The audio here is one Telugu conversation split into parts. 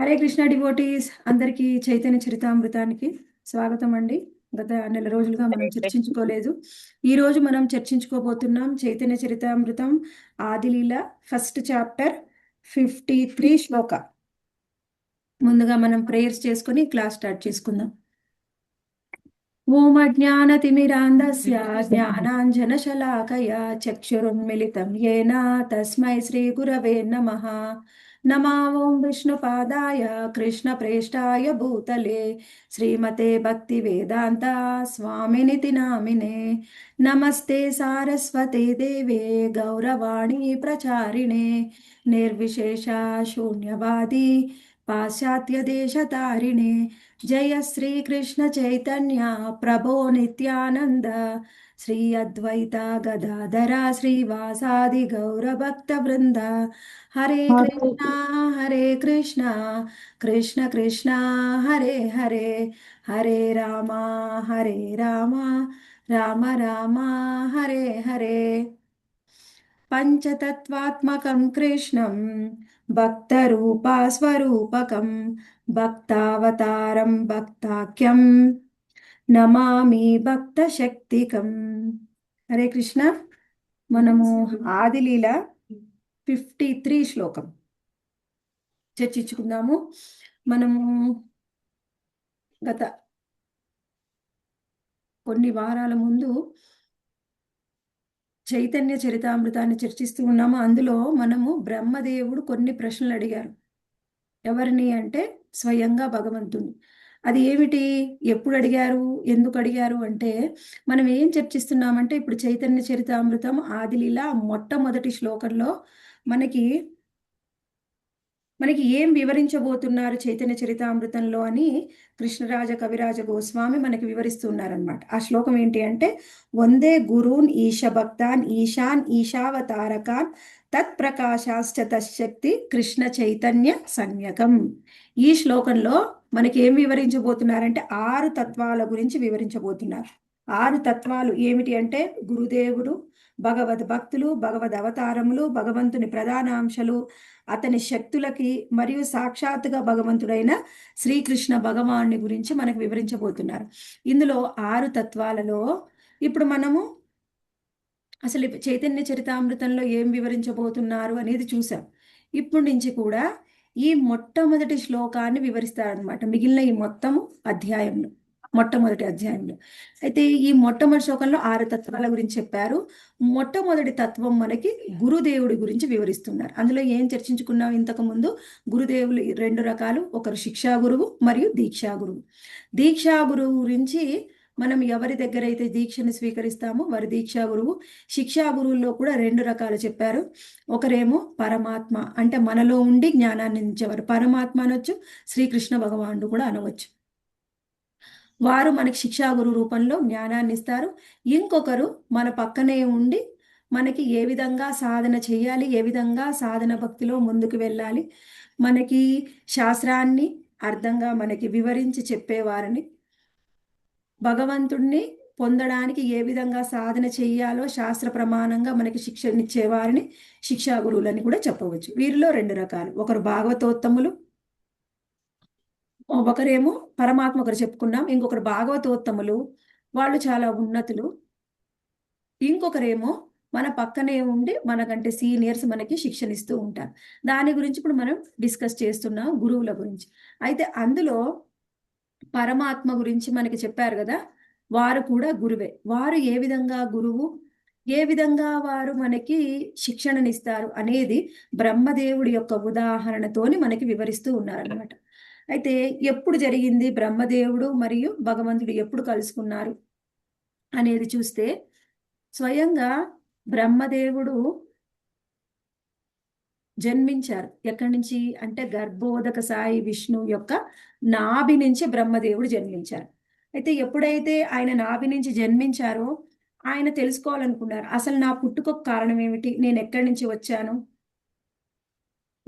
హరే కృష్ణ డివోటీస్ అందరికీ చైతన్య చరితామృతానికి స్వాగతం అండి. గత నెల రోజులుగా మనం చర్చించుకోలేదు. ఈ రోజు మనం చర్చించుకోబోతున్నాం చైతన్య చరితామృతం ఆదిలీల ఫస్ట్ చాప్టర్ 53 శ్లోక. ముందుగా మనం ప్రేయర్స్ చేసుకుని క్లాస్ స్టార్ట్ చేసుకుందాం. ఓం అజ్ఞానతిమిరాంధస్య జ్ఞానాంజనశలాకయా చక్షురున్మిళితం యేన తస్మై శ్రీగురవే నమః. నమా ఓం విష్ణుపాదాయ కృష్ణప్రేష్టాయ భూతలే శ్రీమతే భక్తివేదాంత స్వామినితి నామినే. నమస్తే సారస్వతే దేవే గౌరవాణి ప్రచారిణే నిర్విశేష శూన్యవాది పాశ్చాత్య దేశతారిణే. జయ శ్రీ కృష్ణ చైతన్య ప్రభో నిత్యానంద శ్రీ అద్వైత గదాధర శ్రీవాసాది గౌరభక్త వృంద. హరే కృష్ణ కృష్ణ కృష్ణ హరే హరే హరే రామ హరే రామ రామ రామ హరే హరే. పంచతత్వాత్మకం కృష్ణం భక్తరూపా స్వరూపకం భక్తావతారం భక్తాఖ్యం నమామి భక్త శక్తికం. హరే కృష్ణ. మనము ఆదిలీల 53 శ్లోకం చర్చించుకుందాము. మనము గత కొన్ని వారాల ముందు చైతన్య చరితామృతాన్ని చర్చిస్తూ ఉన్నాము. అందులో మనము బ్రహ్మదేవుడు కొన్ని ప్రశ్నలు అడిగారు. ఎవరిని అంటే స్వయంగా భగవంతుని. అది ఏమిటి, ఎప్పుడు అడిగారు, ఎందుకు అడిగారు అంటే మనం ఏం చర్చిస్తున్నామంటే ఇప్పుడు చైతన్య చరితామృతం ఆదిలీల మొట్టమొదటి శ్లోకంలో మనకి మనకి ఏం వివరించబోతున్నారు చైతన్య చరితామృతంలో అని కృష్ణరాజ కవిరాజ గోస్వామి మనకి వివరిస్తున్నారనమాట. ఆ శ్లోకం ఏంటి అంటే వందే గురూన్ ఈశ భక్తాన్ ఈశాన్ ఈశావతారకాన్ తత్ప్రకాశాశ్చ తశక్తి కృష్ణ చైతన్య సంజ్ఞకం. ఈ శ్లోకంలో మనకి ఏం వివరించబోతున్నారంటే 6 తత్వాల గురించి వివరించబోతున్నారు. 6 తత్వాలు ఏమిటి అంటే గురుదేవుడు, భగవద్ భక్తులు, భగవద్ అవతారములు, భగవంతుని ప్రధానాంశాలు, అతని శక్తులకి మరియు సాక్షాత్తుగా భగవంతుడైన శ్రీకృష్ణ భగవాన్ని గురించి మనకు వివరించబోతున్నారు. ఇందులో 6 తత్వాలలో ఇప్పుడు మనము అసలు చైతన్య చరితామృతంలో ఏం వివరించబోతున్నారు అనేది చూసాం. ఇప్పుడు నుంచి కూడా ఈ మొట్టమొదటి శ్లోకాన్ని వివరిస్తారనమాట మిగిలిన ఈ మొట్టమొదటి అధ్యాయంలో. అయితే ఈ మొట్టమొదటి శ్లోకంలో 6 తత్వాల గురించి చెప్పారు. మొట్టమొదటి తత్వం మనకి గురుదేవుడి గురించి వివరిస్తున్నారు. అందులో ఏం చర్చించుకున్నాం ఇంతకు ముందు? గురుదేవులు 2 రకాలు, ఒకరు శిక్షా గురువు మరియు దీక్షా గురువు. దీక్షా గురువు గురించి మనం ఎవరి దగ్గర అయితే దీక్షను స్వీకరిస్తామో వారి దీక్షా గురువు. శిక్షా గురువుల్లో కూడా 2 రకాలు చెప్పారు. ఒకరేమో పరమాత్మ, అంటే మనలో ఉండి జ్ఞానాన్ని ఇచ్చేవారు, పరమాత్మ అనొచ్చు, శ్రీకృష్ణ భగవానుడు కూడా అనవచ్చు. వారు మనకి శిక్షా గురువు రూపంలో జ్ఞానాన్ని ఇస్తారు. ఇంకొకరు మన పక్కనే ఉండి మనకి ఏ విధంగా సాధన చేయాలి, ఏ విధంగా సాధన భక్తిలో ముందుకు వెళ్ళాలి, మనకి శాస్త్రాన్ని అర్థంగా మనకి వివరించి చెప్పేవారని, భగవంతుణ్ణి పొందడానికి ఏ విధంగా సాధన చేయాలో శాస్త్ర ప్రమాణంగా మనకి శిక్షణిచ్చేవారిని శిక్షా గురువులని కూడా చెప్పవచ్చు. వీరిలో 2 రకాలు, ఒకరు భాగవతోత్తములు, ఒకరేమో పరమాత్మ, ఒకరు చెప్పుకున్నాం. ఇంకొకరు భాగవతోత్తములు, వాళ్ళు చాలా ఉన్నతులు. ఇంకొకరేమో మన పక్కనే ఉండి మనకంటే సీనియర్స్ మనకి శిక్షణ ఇస్తూ ఉంటారు. దాని గురించి ఇప్పుడు మనం డిస్కస్ చేస్తున్నాం, గురువుల గురించి. అయితే అందులో పరమాత్మ గురించి మనకి చెప్పారు కదా, వారు కూడా గురువే. వారు ఏ విధంగా గురువు, ఏ విధంగా వారు మనకి శిక్షణనిస్తారు అనేది బ్రహ్మదేవుడి యొక్క ఉదాహరణతోని మనకి వివరిస్తూ ఉన్నారనమాట. అయితే ఎప్పుడు జరిగింది, బ్రహ్మదేవుడు మరియు భగవంతుడు ఎప్పుడు కలుసుకున్నారు అనేది చూస్తే స్వయంగా బ్రహ్మదేవుడు జన్మించారు. ఎక్కడి నుంచి అంటే గర్భోదక సాయి విష్ణు యొక్క నాభి నుంచి బ్రహ్మదేవుడు జన్మించారు. అయితే ఎప్పుడైతే ఆయన నాభి నుంచి జన్మించారో ఆయన తెలుసుకోవాలనుకున్నారు, అసలు నా పుట్టుకొక కారణం ఏమిటి, నేను ఎక్కడి నుంచి వచ్చాను,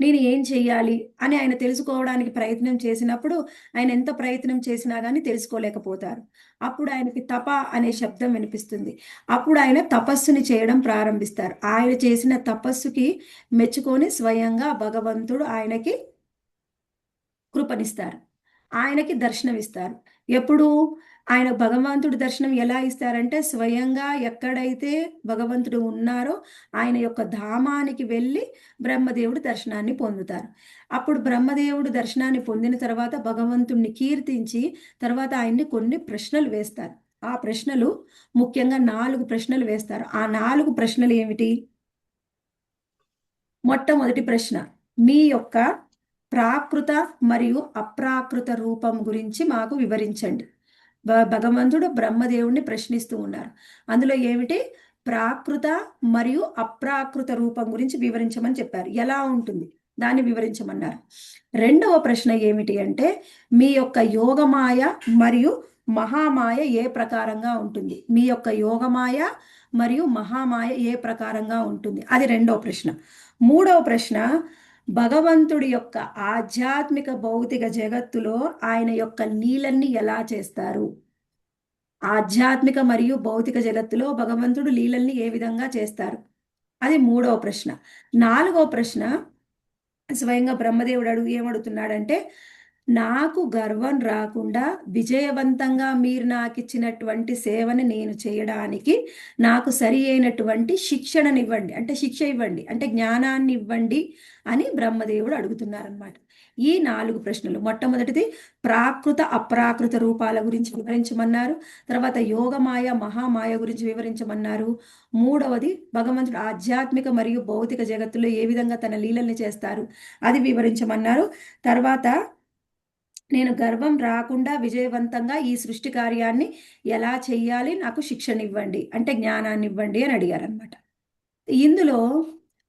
నేను ఏం చెయ్యాలి అని ఆయన తెలుసుకోవడానికి ప్రయత్నం చేసినప్పుడు ఆయన ఎంత ప్రయత్నం చేసినా కానీ తెలుసుకోలేకపోతారు. అప్పుడు ఆయనకి తప అనే శబ్దం వినిపిస్తుంది. అప్పుడు ఆయన తపస్సుని చేయడం ప్రారంభిస్తారు. ఆయన చేసిన తపస్సుకి మెచ్చుకొని స్వయంగా భగవంతుడు ఆయనకి కృపనిస్తారు. ఆయనకి దర్శనం ఇస్తారు. ఎప్పుడు? ఆయన భగవంతుడి దర్శనం ఎలా ఇస్తారంటే, స్వయంగా ఎక్కడైతే భగవంతుడు ఉన్నారో ఆయన యొక్క ధామానికి వెళ్ళి బ్రహ్మదేవుడు దర్శనాన్ని పొందుతారు. అప్పుడు బ్రహ్మదేవుడు దర్శనాన్ని పొందిన తర్వాత భగవంతుణ్ణి కీర్తించి తర్వాత ఆయన్ని కొన్ని ప్రశ్నలు వేస్తారు. ఆ ప్రశ్నలు ముఖ్యంగా 4 ప్రశ్నలు వేస్తారు. ఆ 4 ప్రశ్నలు ఏమిటి? మొట్టమొదటి ప్రశ్న, మీ యొక్క ప్రాకృత మరియు అప్రాకృత రూపం గురించి మాకు వివరించండి. భగవంతుడు బ్రహ్మదేవుణ్ణి ప్రశ్నిస్తూ ఉన్నారు. అందులో ఏమిటి? ప్రాకృత మరియు అప్రాకృత రూపం గురించి వివరించమని చెప్పారు. ఎలా ఉంటుంది దాన్ని వివరించమన్నారు. రెండవ ప్రశ్న ఏమిటి అంటే, మీ యొక్క యోగమాయ మరియు మహామాయ ఏ ప్రకారంగా ఉంటుంది? మీ యొక్క యోగమాయ మరియు మహామాయ ఏ ప్రకారంగా ఉంటుంది? అది రెండవ ప్రశ్న. మూడవ ప్రశ్న, భగవంతుడి యొక్క ఆధ్యాత్మిక భౌతిక జగత్తులో ఆయన యొక్క లీలల్ని ఎలా చేస్తారు? ఆధ్యాత్మిక మరియు భౌతిక జగత్తులో భగవంతుడు లీలల్ని ఏ విధంగా చేస్తారు? అది మూడవ ప్రశ్న. నాలుగవ ప్రశ్న, స్వయంగా బ్రహ్మదేవుడు ఏమడుగుతున్నాడంటే, నాకు గర్వం రాకుండా విజయవంతంగా మీరు నాకు ఇచ్చినటువంటి సేవని నేను చేయడానికి నాకు సరి అయినటువంటి శిక్షణనివ్వండి, అంటే శిక్ష ఇవ్వండి, అంటే జ్ఞానాన్ని ఇవ్వండి అని బ్రహ్మదేవుడు అడుగుతున్నారనమాట. ఈ 4 ప్రశ్నలు. మొట్టమొదటిది ప్రాకృత అప్రాకృత రూపాల గురించి వివరించమన్నారు. తర్వాత యోగమాయ మహామాయ గురించి వివరించమన్నారు. మూడవది భగవంతుడు ఆధ్యాత్మిక మరియు భౌతిక జగత్తులో ఏ విధంగా తన లీలల్ని చేస్తారు అది వివరించమన్నారు. తర్వాత నేను గర్వం రాకుండా విజయవంతంగా ఈ సృష్టి కార్యాన్ని ఎలా చెయ్యాలి, నాకు శిక్షణ ఇవ్వండి, అంటే జ్ఞానాన్ని ఇవ్వండి అని అడిగారనమాట. ఇందులో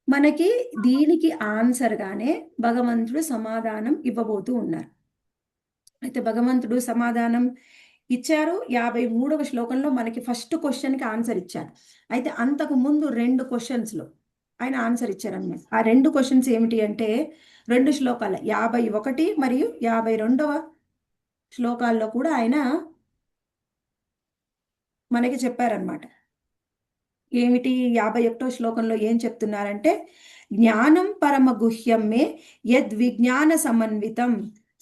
మనకి దీనికి ఆన్సర్గానే భగవంతుడు సమాధానం ఇవ్వబోతూ ఉన్నారు. అయితే భగవంతుడు సమాధానం ఇచ్చారు. 53వ శ్లోకంలో మనకి ఫస్ట్ క్వశ్చన్కి ఆన్సర్ ఇచ్చారు. అయితే అంతకు ముందు 2 క్వశ్చన్స్లో ఆయన ఆన్సర్ ఇచ్చారన్నమాట. ఆ 2 క్వశ్చన్స్ ఏమిటి అంటే, 2 శ్లోకాల 51 మరియు 52వ శ్లోకాల్లో కూడా ఆయన మనకి చెప్పారనమాట. ఏమిటి? 51వ శ్లోకంలో ఏం చెప్తున్నారంటే, జ్ఞానం పరమ గుహ్యం మే యద్విజ్ఞాన సమన్వితం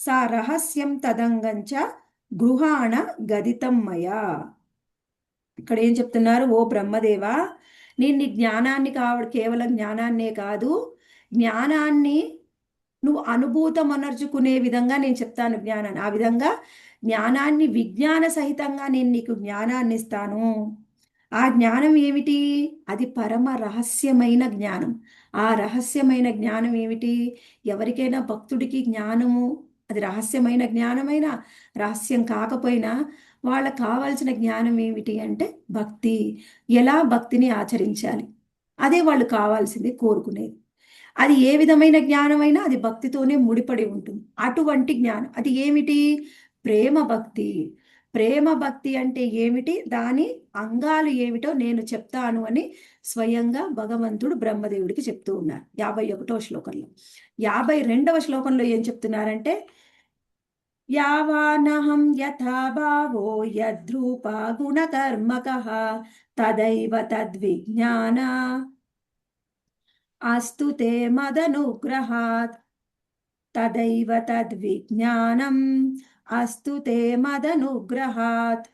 సా రహస్యం తదంగంచ గృహాణ గదితం మయా. ఇక్కడ ఏం చెప్తున్నారు? ఓ బ్రహ్మదేవా, నేను నీ జ్ఞానాన్ని కేవలం జ్ఞానాన్నే కాదు, జ్ఞానాన్ని నువ్వు అనుభూతం అనర్చుకునే విధంగా నేను చెప్తాను జ్ఞానాన్ని. ఆ విధంగా జ్ఞానాన్ని విజ్ఞాన సహితంగా నేను నీకు జ్ఞానాన్ని ఇస్తాను. ఆ జ్ఞానం ఏమిటి? అది పరమ రహస్యమైన జ్ఞానం. ఆ రహస్యమైన జ్ఞానం ఏమిటి? ఎవరికైనా భక్తుడికి జ్ఞానము అది రహస్యమైన జ్ఞానమైనా రహస్యం కాకపోయినా వాళ్ళకు కావాల్సిన జ్ఞానం ఏమిటి అంటే భక్తి. ఎలా భక్తిని ఆచరించాలి, అదే వాళ్ళు కావాల్సింది, కోరుకునేది. అది ఏ విధమైన జ్ఞానమైనా అది భక్తితోనే ముడిపడి ఉంటుంది. అటువంటి జ్ఞానం అది ఏమిటి? ప్రేమ భక్తి. ప్రేమ భక్తి అంటే ఏమిటి, దాని అంగాలు ఏమిటో నేను చెప్తాను అని స్వయంగా భగవంతుడు బ్రహ్మదేవుడికి చెప్తూ ఉన్నారు 51వ శ్లోకంలో. 52వ శ్లోకంలో ఏం చెప్తున్నారంటే, యావానహం యథా భావో యద్రూపా గుణకర్మకః తదైవ తద్విజ్ఞాన అస్తు తే మదనుగ్రహాత్. తదైవ తద్విజ్ఞానం అస్తు తే మదనుగ్రహాత్.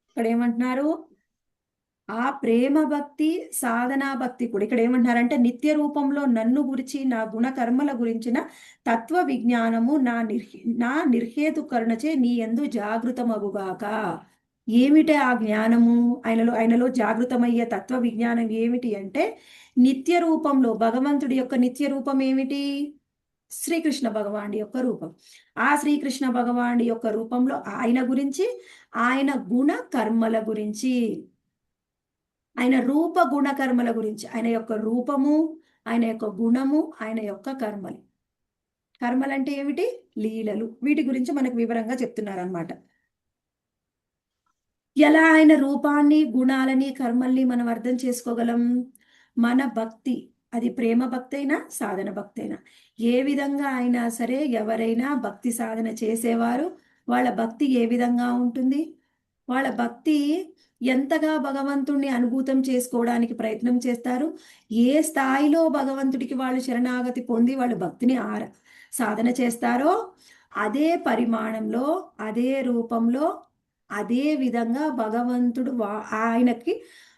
ఇక్కడ ఏమంటున్నారు? ఆ ప్రేమ భక్తి సాధనా భక్తి కూడా ఇక్కడ ఏమంటున్నారంటే, నిత్య రూపంలో నన్ను గురించి నా గుణకర్మల గురించిన తత్వ విజ్ఞానము నా నిర్హేతుకరణచే నీ యందు జాగృతమగుగాక. ఏమిటి ఆ జ్ఞానము? ఆయనలో జాగృతమయ్యే తత్వ విజ్ఞానం ఏమిటి అంటే, నిత్య రూపంలో భగవంతుడి యొక్క నిత్య రూపం ఏమిటి? శ్రీకృష్ణ భగవానుడి యొక్క రూపం. ఆ శ్రీకృష్ణ భగవానుడి యొక్క రూపంలో ఆయన గురించి, ఆయన గుణ కర్మల గురించి, ఆయన రూప గుణ కర్మల గురించి, ఆయన యొక్క రూపము, ఆయన యొక్క గుణము, ఆయన యొక్క కర్మలు. కర్మలు అంటే ఏమిటి? లీలలు. వీటి గురించి మనకు వివరంగా చెప్తున్నారనమాట. ఎలా ఆయన రూపాన్ని, గుణాలని, కర్మల్ని మనం అర్థం చేసుకోగలం? మన భక్తి, అది ప్రేమ భక్తి అయినా సాధన భక్తి అయినా, ఏ విధంగా అయినా సరే ఎవరైనా భక్తి సాధన చేసేవారు వాళ్ళ భక్తి ఏ విధంగా ఉంటుంది? వాళ్ళ భక్తి ఎంతగా భగవంతుణ్ణి అనుభూతం చేసుకోవడానికి ప్రయత్నం చేస్తారు, ఏ స్థాయిలో భగవంతుడికి వాళ్ళు శరణాగతి పొంది వాళ్ళు భక్తిని సాధన చేస్తారో అదే పరిమాణంలో, అదే రూపంలో, అదే విధంగా భగవంతుడు ఆయనకి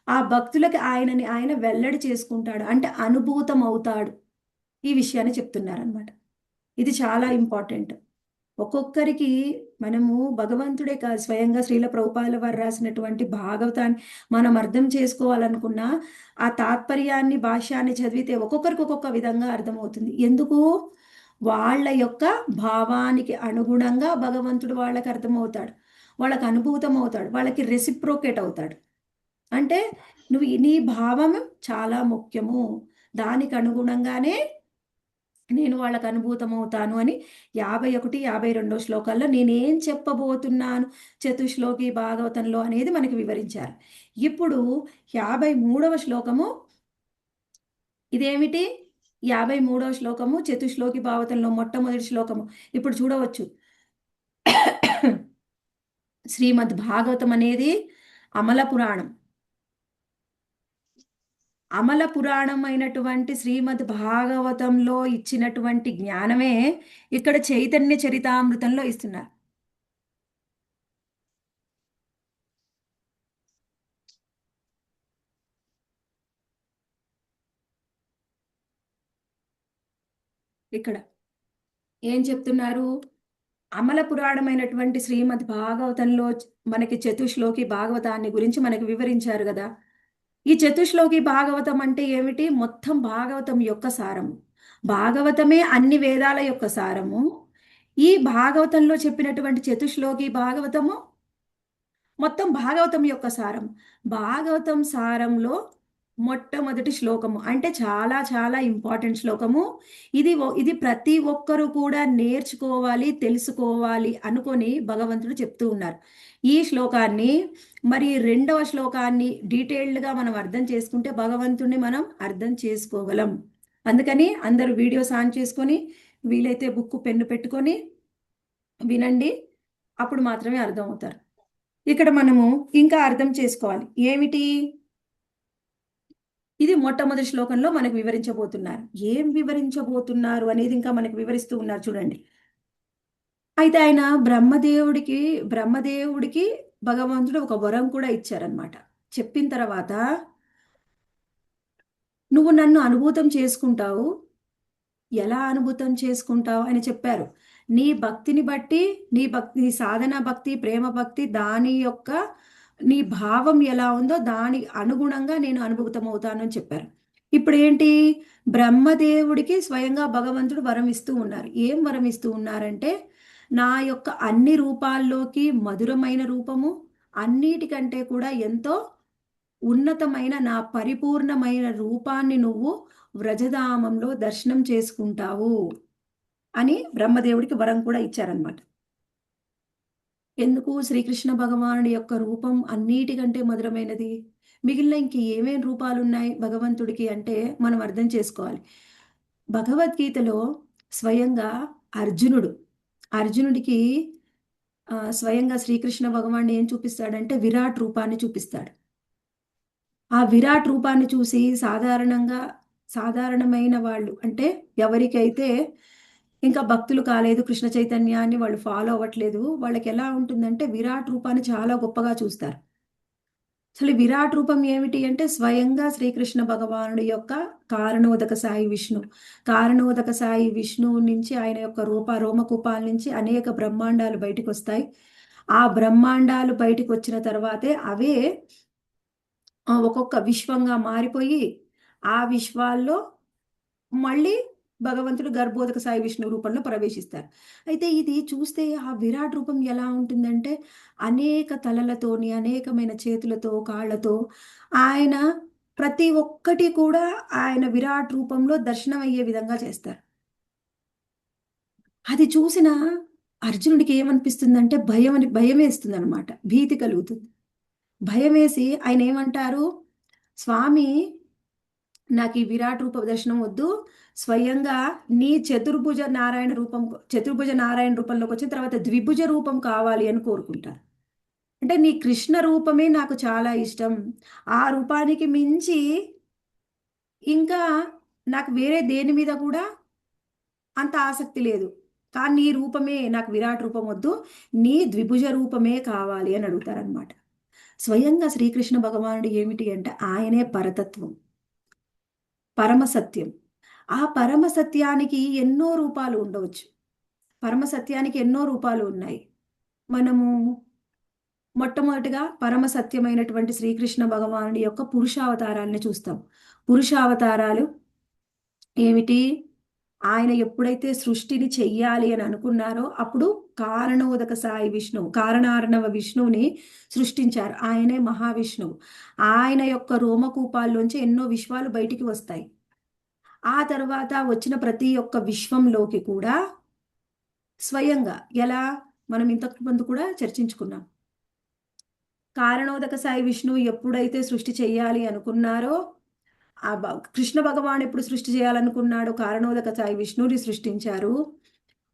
ఆ భక్తులకి ఆయనని ఆయన వెల్లడి చేసుకుంటాడు, అంటే అనుభూతం అవుతాడు. ఈ విషయాన్ని చెప్తున్నారనమాట. ఇది చాలా ఇంపార్టెంట్. ఒక్కొక్కరికి మనము భగవంతుడే కాదు, స్వయంగా శ్రీల ప్రభుపాదుల వారు రాసినటువంటి భాగవతాన్ని మనం అర్థం చేసుకోవాలనుకున్నా ఆ తాత్పర్యాన్ని, భాష్యాన్ని చదివితే ఒక్కొక్కరికి ఒక్కొక్క విధంగా అర్థమవుతుంది. ఎందుకు? వాళ్ళ యొక్క భావానికి అనుగుణంగా భగవంతుడు వాళ్ళకి అర్థమవుతాడు, వాళ్ళకి అనుభూతం అవుతాడు, వాళ్ళకి రెసిప్రోకేట్ అవుతాడు. అంటే నీ భావం చాలా ముఖ్యము, దానికి అనుగుణంగానే నేను వాళ్ళకు అనుభూతమవుతాను అని 51, 52 శ్లోకాల్లో నేనేం చెప్పబోతున్నాను చతుశ్లోకి భాగవతంలో అనేది మనకి వివరించారు. ఇప్పుడు 53వ శ్లోకము ఇదేమిటి? 53వ శ్లోకము చతుశ్లోకి భాగవతంలో మొట్టమొదటి శ్లోకము. ఇప్పుడు చూడవచ్చు. శ్రీమద్ భాగవతం అనేది అమల పురాణం. అమల పురాణం అయినటువంటి శ్రీమద్ భాగవతంలో ఇచ్చినటువంటి జ్ఞానమే ఇక్కడ చైతన్య చరితామృతంలో ఇస్తున్నారు. ఇక్కడ ఏం చెప్తున్నారు? అమల పురాణమైనటువంటి శ్రీమద్ భాగవతంలో మనకి చతుశ్లోకి భాగవతాన్ని గురించి మనకి వివరించారు కదా. ఈ చతుశ్లోకి భాగవతం అంటే ఏమిటి? మొత్తం భాగవతం యొక్క సారము. భాగవతమే అన్ని వేదాల యొక్క సారము. ఈ భాగవతంలో చెప్పినటువంటి చతుశ్లోకి భాగవతము మొత్తం భాగవతం యొక్క సారం. భాగవతం సారంలో మొట్టమొదటి శ్లోకము అంటే చాలా చాలా ఇంపార్టెంట్ శ్లోకము. ఇది ప్రతి ఒక్కరూ కూడా నేర్చుకోవాలి, తెలుసుకోవాలి అనుకొని భగవంతుడు చెప్తూ ఉన్నారు. ఈ శ్లోకాన్ని మరి రెండవ శ్లోకాన్ని డీటెయిల్డ్గా మనం అర్థం చేసుకుంటే భగవంతుడిని మనం అర్థం చేసుకోగలం. అందుకని అందరూ వీడియోస్ ఆన్ చేసుకొని వీలైతే బుక్ పెన్ను పెట్టుకొని వినండి, అప్పుడు మాత్రమే అర్థం అవుతారు. ఇక్కడ మనము ఇంకా అర్థం చేసుకోవాలి ఏమిటి? ఇది మొట్టమొదటి శ్లోకంలో మనకు వివరించబోతున్నారు. ఏం వివరించబోతున్నారు అనేది ఇంకా మనకు వివరిస్తూ ఉన్నారు చూడండి. అయితే ఆయన బ్రహ్మదేవుడికి భగవంతుడు ఒక వరం కూడా ఇచ్చారనమాట. చెప్పిన తర్వాత నువ్వు నన్ను అనుభూతం చేసుకుంటావు. ఎలా అనుభూతం చేసుకుంటావు అని చెప్పారు. నీ భక్తిని బట్టి, నీ సాధన భక్తి, ప్రేమ భక్తి, దాని యొక్క నీ భావం ఎలా ఉందో దాని అనుగుణంగా నేను అనుభూతం అవుతాను అని చెప్పారు. ఇప్పుడు ఏంటి? బ్రహ్మదేవుడికి స్వయంగా భగవంతుడు వరం ఇస్తూ ఉన్నారు. ఏం వరం ఇస్తూ ఉన్నారంటే, నా యొక్క అన్ని రూపాల్లోకి మధురమైన రూపము, అన్నిటికంటే కూడా ఎంతో ఉన్నతమైన నా పరిపూర్ణమైన రూపాన్ని నువ్వు వ్రజధామంలో దర్శనం చేసుకుంటావు అని బ్రహ్మదేవుడికి వరం కూడా ఇచ్చారనమాట. ఎందుకు? శ్రీకృష్ణ భగవానుడి యొక్క రూపం అన్నిటికంటే మధురమైనది. మిగిలిన ఇంక ఏమేం రూపాలు ఉన్నాయి భగవంతుడికి అంటే మనం అర్థం చేసుకోవాలి. భగవద్గీతలో స్వయంగా అర్జునుడు అర్జునుడికి స్వయంగా శ్రీకృష్ణ భగవానుడు ఏం చూపిస్తాడంటే విరాట్ రూపాన్ని చూపిస్తాడు. ఆ విరాట్ రూపాన్ని చూసి సాధారణమైన వాళ్ళు అంటే ఎవరికైతే ఇంకా భక్తులు కాలేదు, కృష్ణ చైతన్యాన్ని వాళ్ళు ఫాలో అవ్వట్లేదు, వాళ్ళకి ఎలా ఉంటుందంటే విరాట్ రూపాన్ని చాలా గొప్పగా చూస్తారు. అసలు విరాట్ రూపం ఏమిటి అంటే స్వయంగా శ్రీకృష్ణ భగవానుడి యొక్క కారణోదక సాయి విష్ణువు నుంచి ఆయన యొక్క రోమకూపాల నుంచి అనేక బ్రహ్మాండాలు బయటకు వస్తాయి. ఆ బ్రహ్మాండాలు బయటకు వచ్చిన తర్వాతే అవే ఒక్కొక్క విశ్వంగా మారిపోయి ఆ విశ్వాల్లో మళ్ళీ భగవంతుడు గర్భోదక సాయి విష్ణు రూపంలో ప్రవేశిస్తారు. అయితే ఇది చూస్తే ఆ విరాట్ రూపం ఎలా ఉంటుందంటే అనేక తలలతోని, అనేకమైన చేతులతో, కాళ్ళతో ఆయన ప్రతి ఒక్కటి కూడా ఆయన విరాట్ రూపంలో దర్శనం అయ్యే విధంగా చేస్తారు. అది చూసిన అర్జునుడికి ఏమనిపిస్తుందంటే భయం వేస్తుంది అనమాట, భీతి కలుగుతుంది. భయం వేసి ఆయన ఏమంటారు? స్వామి, నాకు ఈ విరాట్ రూప దర్శనం వద్దు, స్వయంగా నీ చతుర్భుజ నారాయణ రూపంలోకి వచ్చిన తర్వాత ద్విభుజ రూపం కావాలి అని కోరుకుంటారు. అంటే నీ కృష్ణ రూపమే నాకు చాలా ఇష్టం. ఆ రూపానికి మించి ఇంకా నాకు వేరే దేని మీద కూడా అంత ఆసక్తి లేదు. కానీ నీ రూపమే నాకు, విరాట్ రూపం వద్దు, నీ ద్విభుజ రూపమే కావాలి అని అడుగుతారనమాట. స్వయంగా శ్రీకృష్ణ భగవానుడు ఏమిటి అంటే ఆయనే పరతత్వం, పరమసత్యం. ఆ పరమసత్యానికి ఎన్నో రూపాలు ఉండవచ్చు. పరమసత్యానికి ఎన్నో రూపాలు ఉన్నాయి. మనము మొట్టమొదటిగా పరమ సత్యమైనటువంటి శ్రీకృష్ణ భగవానుడి యొక్క పురుషావతారాలని చూస్తాం. పురుషావతారాలు ఏమిటి? ఆయన ఎప్పుడైతే సృష్టిని చెయ్యాలి అని అనుకున్నారో అప్పుడు కారణోదక సాయి విష్ణువు, కారణార్ణవ విష్ణువుని సృష్టించారు. ఆయనే మహావిష్ణువు. ఆయన యొక్క రోమకూపాల్లోంచి ఎన్నో విశ్వాలు బయటికి వస్తాయి. ఆ తర్వాత వచ్చిన ప్రతి ఒక్క విశ్వంలోకి కూడా స్వయంగా ఎలా, మనం ఇంతకు ముందు కూడా చర్చించుకున్నాం. కారణోదక సాయి విష్ణువు ఎప్పుడైతే సృష్టి చేయాలి అనుకున్నారో, కృష్ణ భగవాన్ ఎప్పుడు సృష్టి చేయాలనుకున్నాడో కారణోదక సాయి విష్ణువుని సృష్టించారు.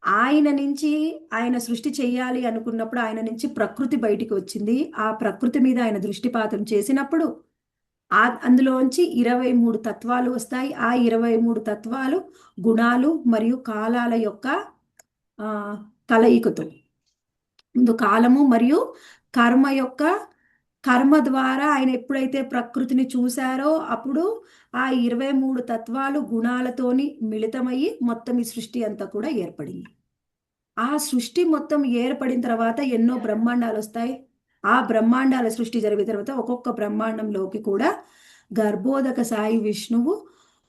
ఆయన నుంచి, ఆయన సృష్టి చేయాలి అనుకున్నప్పుడు ఆయన నుంచి ప్రకృతి బయటికి వచ్చింది. ఆ ప్రకృతి మీద ఆయన దృష్టిపాతం చేసినప్పుడు అందులోంచి 23 తత్వాలు వస్తాయి. ఆ 23 తత్వాలు గుణాలు మరియు కాలాల యొక్క కలయికతో, ముందు కాలము మరియు కర్మ యొక్క, కర్మ ద్వారా ఆయన ఎప్పుడైతే ప్రకృతిని చూశారో అప్పుడు ఆ 23 తత్వాలు గుణాలతోని మిళితమయ్యి మొత్తం ఈ సృష్టి అంతా కూడా ఏర్పడింది. ఆ సృష్టి మొత్తం ఏర్పడిన తర్వాత ఎన్నో బ్రహ్మాండాలు వస్తాయి. ఆ బ్రహ్మాండాల సృష్టి జరిగిన తర్వాత ఒక్కొక్క బ్రహ్మాండంలోకి కూడా గర్భోదక సాయి విష్ణువు,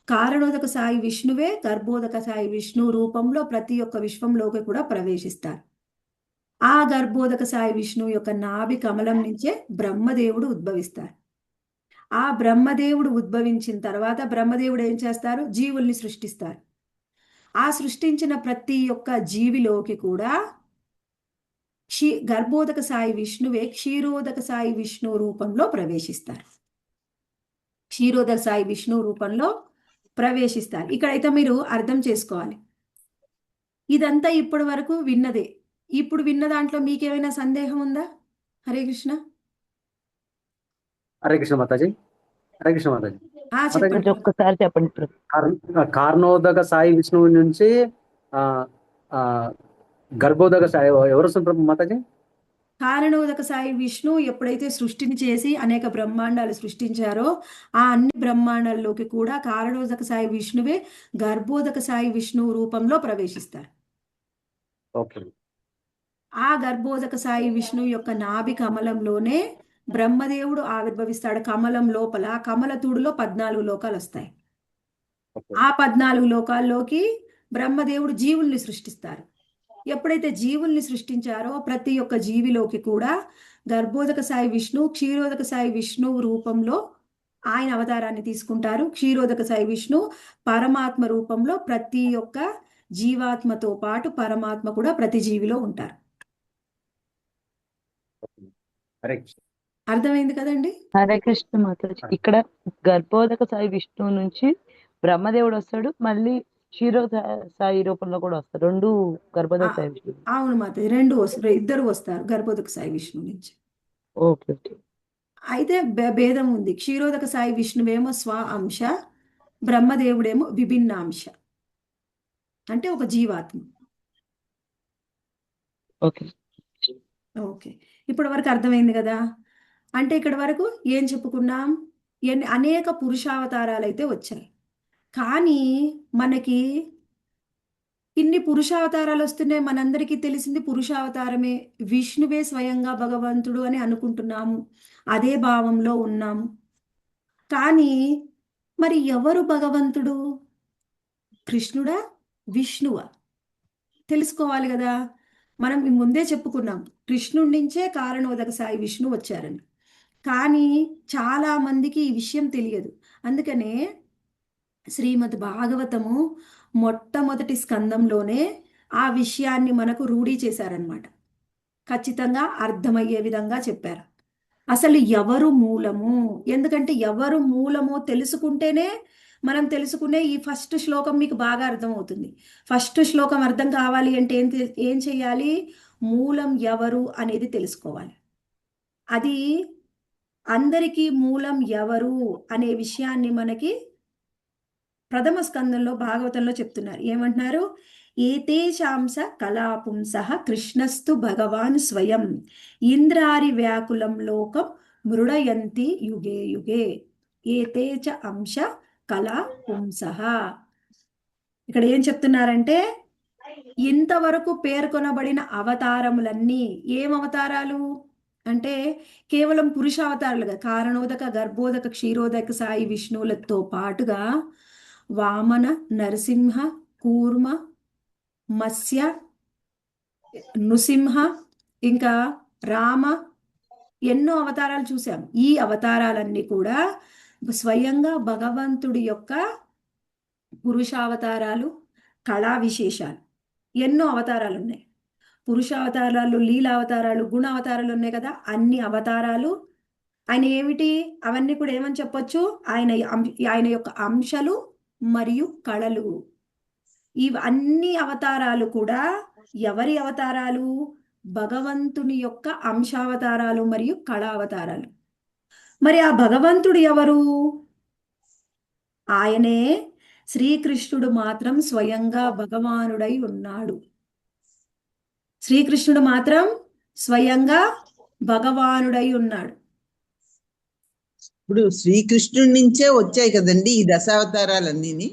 కారణోదక సాయి విష్ణువే గర్భోదక సాయి విష్ణు రూపంలో ప్రతి ఒక్క విశ్వంలోకి కూడా ప్రవేశిస్తారు. ఆ గర్భోదక సాయి విష్ణువు యొక్క నాభి కమలం నుంచే బ్రహ్మదేవుడు ఉద్భవిస్తారు. ఆ బ్రహ్మదేవుడు ఉద్భవించిన తర్వాత బ్రహ్మదేవుడు ఏం చేస్తారు? జీవుల్ని సృష్టిస్తారు. ఆ సృష్టించిన ప్రతి ఒక్క జీవిలోకి కూడా గర్భోదక సాయి విష్ణువే క్షీరోదక సాయి విష్ణు రూపంలో ప్రవేశిస్తారు. క్షీరోదక సాయి విష్ణు రూపంలో ప్రవేశిస్తారు. ఇక్కడైతే మీరు అర్థం చేసుకోవాలి, ఇదంతా ఇప్పటి వరకు విన్నదే. ఇప్పుడు విన్న దాంట్లో మీకేమైనా సందేహం ఉందా? హరే కృష్ణ. హరే కృష్ణ మాతాజీ. హరే కృష్ణ మాతాజీ. చెప్పండి. ఒక్కసారి చెప్పండి. కారణోదక సాయి విష్ణువు నుంచి ఆ ఆ గర్భోదక సాయి ఎవరు వస్తుంటారు మాతాజీ? కారణోదక సాయి విష్ణు ఎప్పుడైతే సృష్టిని చేసి అనేక బ్రహ్మాండాలు సృష్టించారో ఆ అన్ని బ్రహ్మాండాల్లోకి కూడా కారణోదక సాయి విష్ణువే గర్భోదక సాయి విష్ణు రూపంలో ప్రవేశిస్తారు. ఓకే. ఆ గర్భోదక సాయి విష్ణు యొక్క నాభి కమలంలోనే బ్రహ్మదేవుడు ఆవిర్భవిస్తాడు. కమలం లోపల, కమల తుడులో 14 లోకాలు వస్తాయి. ఆ 14 లోకాల్లోకి బ్రహ్మదేవుడు జీవుల్ని సృష్టిస్తారు. ఎప్పుడైతే జీవుల్ని సృష్టించారో ప్రతి ఒక్క జీవిలోకి కూడా గర్భోదక సాయి విష్ణు, క్షీరోదక సాయి విష్ణు రూపంలో ఆయన అవతారాన్ని తీసుకుంటారు. క్షీరోదక సాయి విష్ణు పరమాత్మ రూపంలో ప్రతి ఒక్క జీవాత్మతో పాటు పరమాత్మ కూడా ప్రతి జీవిలో ఉంటారు. అర్థమైంది కదండి? హరే కృష్ణ మాతాజీ. ఇక్కడ గర్భోదక సాయి విష్ణువు నుంచి బ్రహ్మదేవుడు వస్తాడు, మళ్ళీ క్షీరోద సాయి రూపంలో కూడా వస్తారు. రెండు గర్భోదక సాయి విష్ణు. అవును మాతాజీ, రెండు వస్తారు, ఇద్దరు వస్తారు గర్భోదక సాయి విష్ణు నుంచి. ఓకే. అయితే భేదం ఉంది. క్షీరోదక సాయి విష్ణువేమో స్వ అంశ, బ్రహ్మదేవుడేమో విభిన్నాంశ, అంటే ఒక జీవాత్మ. ఓకే ఓకే, ఇప్పటి వరకు అర్థమైంది కదా? అంటే ఇక్కడ వరకు ఏం చెప్పుకున్నాం? అనేక పురుషావతారాలు అయితే వచ్చాయి. కానీ మనకి ఇన్ని పురుషావతారాలు వస్తున్నాయి, మనందరికీ తెలిసింది పురుషావతారమే, విష్ణువే స్వయంగా భగవంతుడు అని అనుకుంటున్నాము, అదే భావంలో ఉన్నాము. కానీ మరి ఎవరు భగవంతుడు? కృష్ణుడా, విష్ణువా? తెలుసుకోవాలి కదా. మనం ముందే చెప్పుకున్నాం, కృష్ణుడి నుంచే కారణోదక సాయి విష్ణు వచ్చారని. కానీ చాలా మందికి ఈ విషయం తెలియదు. అందుకనే శ్రీమద్ భాగవతము మొట్టమొదటి స్కందంలోనే ఆ విషయాన్ని మనకు రూఢీ చేశారనమాట. ఖచ్చితంగా అర్థమయ్యే విధంగా చెప్పారు. అసలు ఎవరు మూలము? ఎందుకంటే ఎవరు మూలమో తెలుసుకుంటేనే, మనం తెలుసుకునే ఈ ఫస్ట్ శ్లోకం మీకు బాగా అర్థమవుతుంది. ఫస్ట్ శ్లోకం అర్థం కావాలి అంటే ఏం చేయాలి? మూలం ఎవరు అనేది తెలుసుకోవాలి. అది అందరికీ మూలం ఎవరు అనే విషయాన్ని మనకి ప్రథమ స్కందంలో భాగవతంలో చెప్తున్నారు. ఏమంటున్నారు? ఏతేషాంస కళాపుంసః కృష్ణస్తు భగవాన్ స్వయం ఇంద్రారి వ్యాకులం లోకం మృడయంతి యుగే యుగే. ఏతే చ అంశ కళా పుంసః. ఇక్కడ ఏం చెప్తున్నారంటే ఇంతవరకు పేర్కొనబడిన అవతారములన్నీ ఏం అవతారాలు అంటే కేవలం పురుష అవతారాలుగా కారణోదక గర్భోదక క్షీరోదక సాయి విష్ణువులతో పాటుగా వామన నరసింహ కూర్మ మత్స్య నృసింహ ఇంకా రామ ఎన్నో అవతారాలు చూసాం. ఈ అవతారాలన్నీ కూడా స్వయంగా భగవంతుడి యొక్క పురుషావతారాలు, కళా విశేషాలు. ఎన్నో అవతారాలు ఉన్నాయి. పురుషావతారాలు, లీలావతారాలు, గుణ అవతారాలు ఉన్నాయి కదా. అన్ని అవతారాలు ఆయన ఏమిటి అవన్నీ కూడా ఏమని చెప్పొచ్చు? ఆయన యొక్క అంశాలు మరియు కళలు. అన్ని అవతారాలు కూడా ఎవరి అవతారాలు? భగవంతుని యొక్క అంశావతారాలు మరియు కళావతారాలు. మరి ఆ భగవంతుడు ఎవరు? ఆయనే శ్రీకృష్ణుడు మాత్రం స్వయంగా భగవానుడై ఉన్నాడు. శ్రీకృష్ణుడు మాత్రం స్వయంగా భగవానుడై ఉన్నాడు. ఇప్పుడు శ్రీకృష్ణుడి నుంచే వచ్చాయి కదండి ఈ దశావతారాలన్నీ.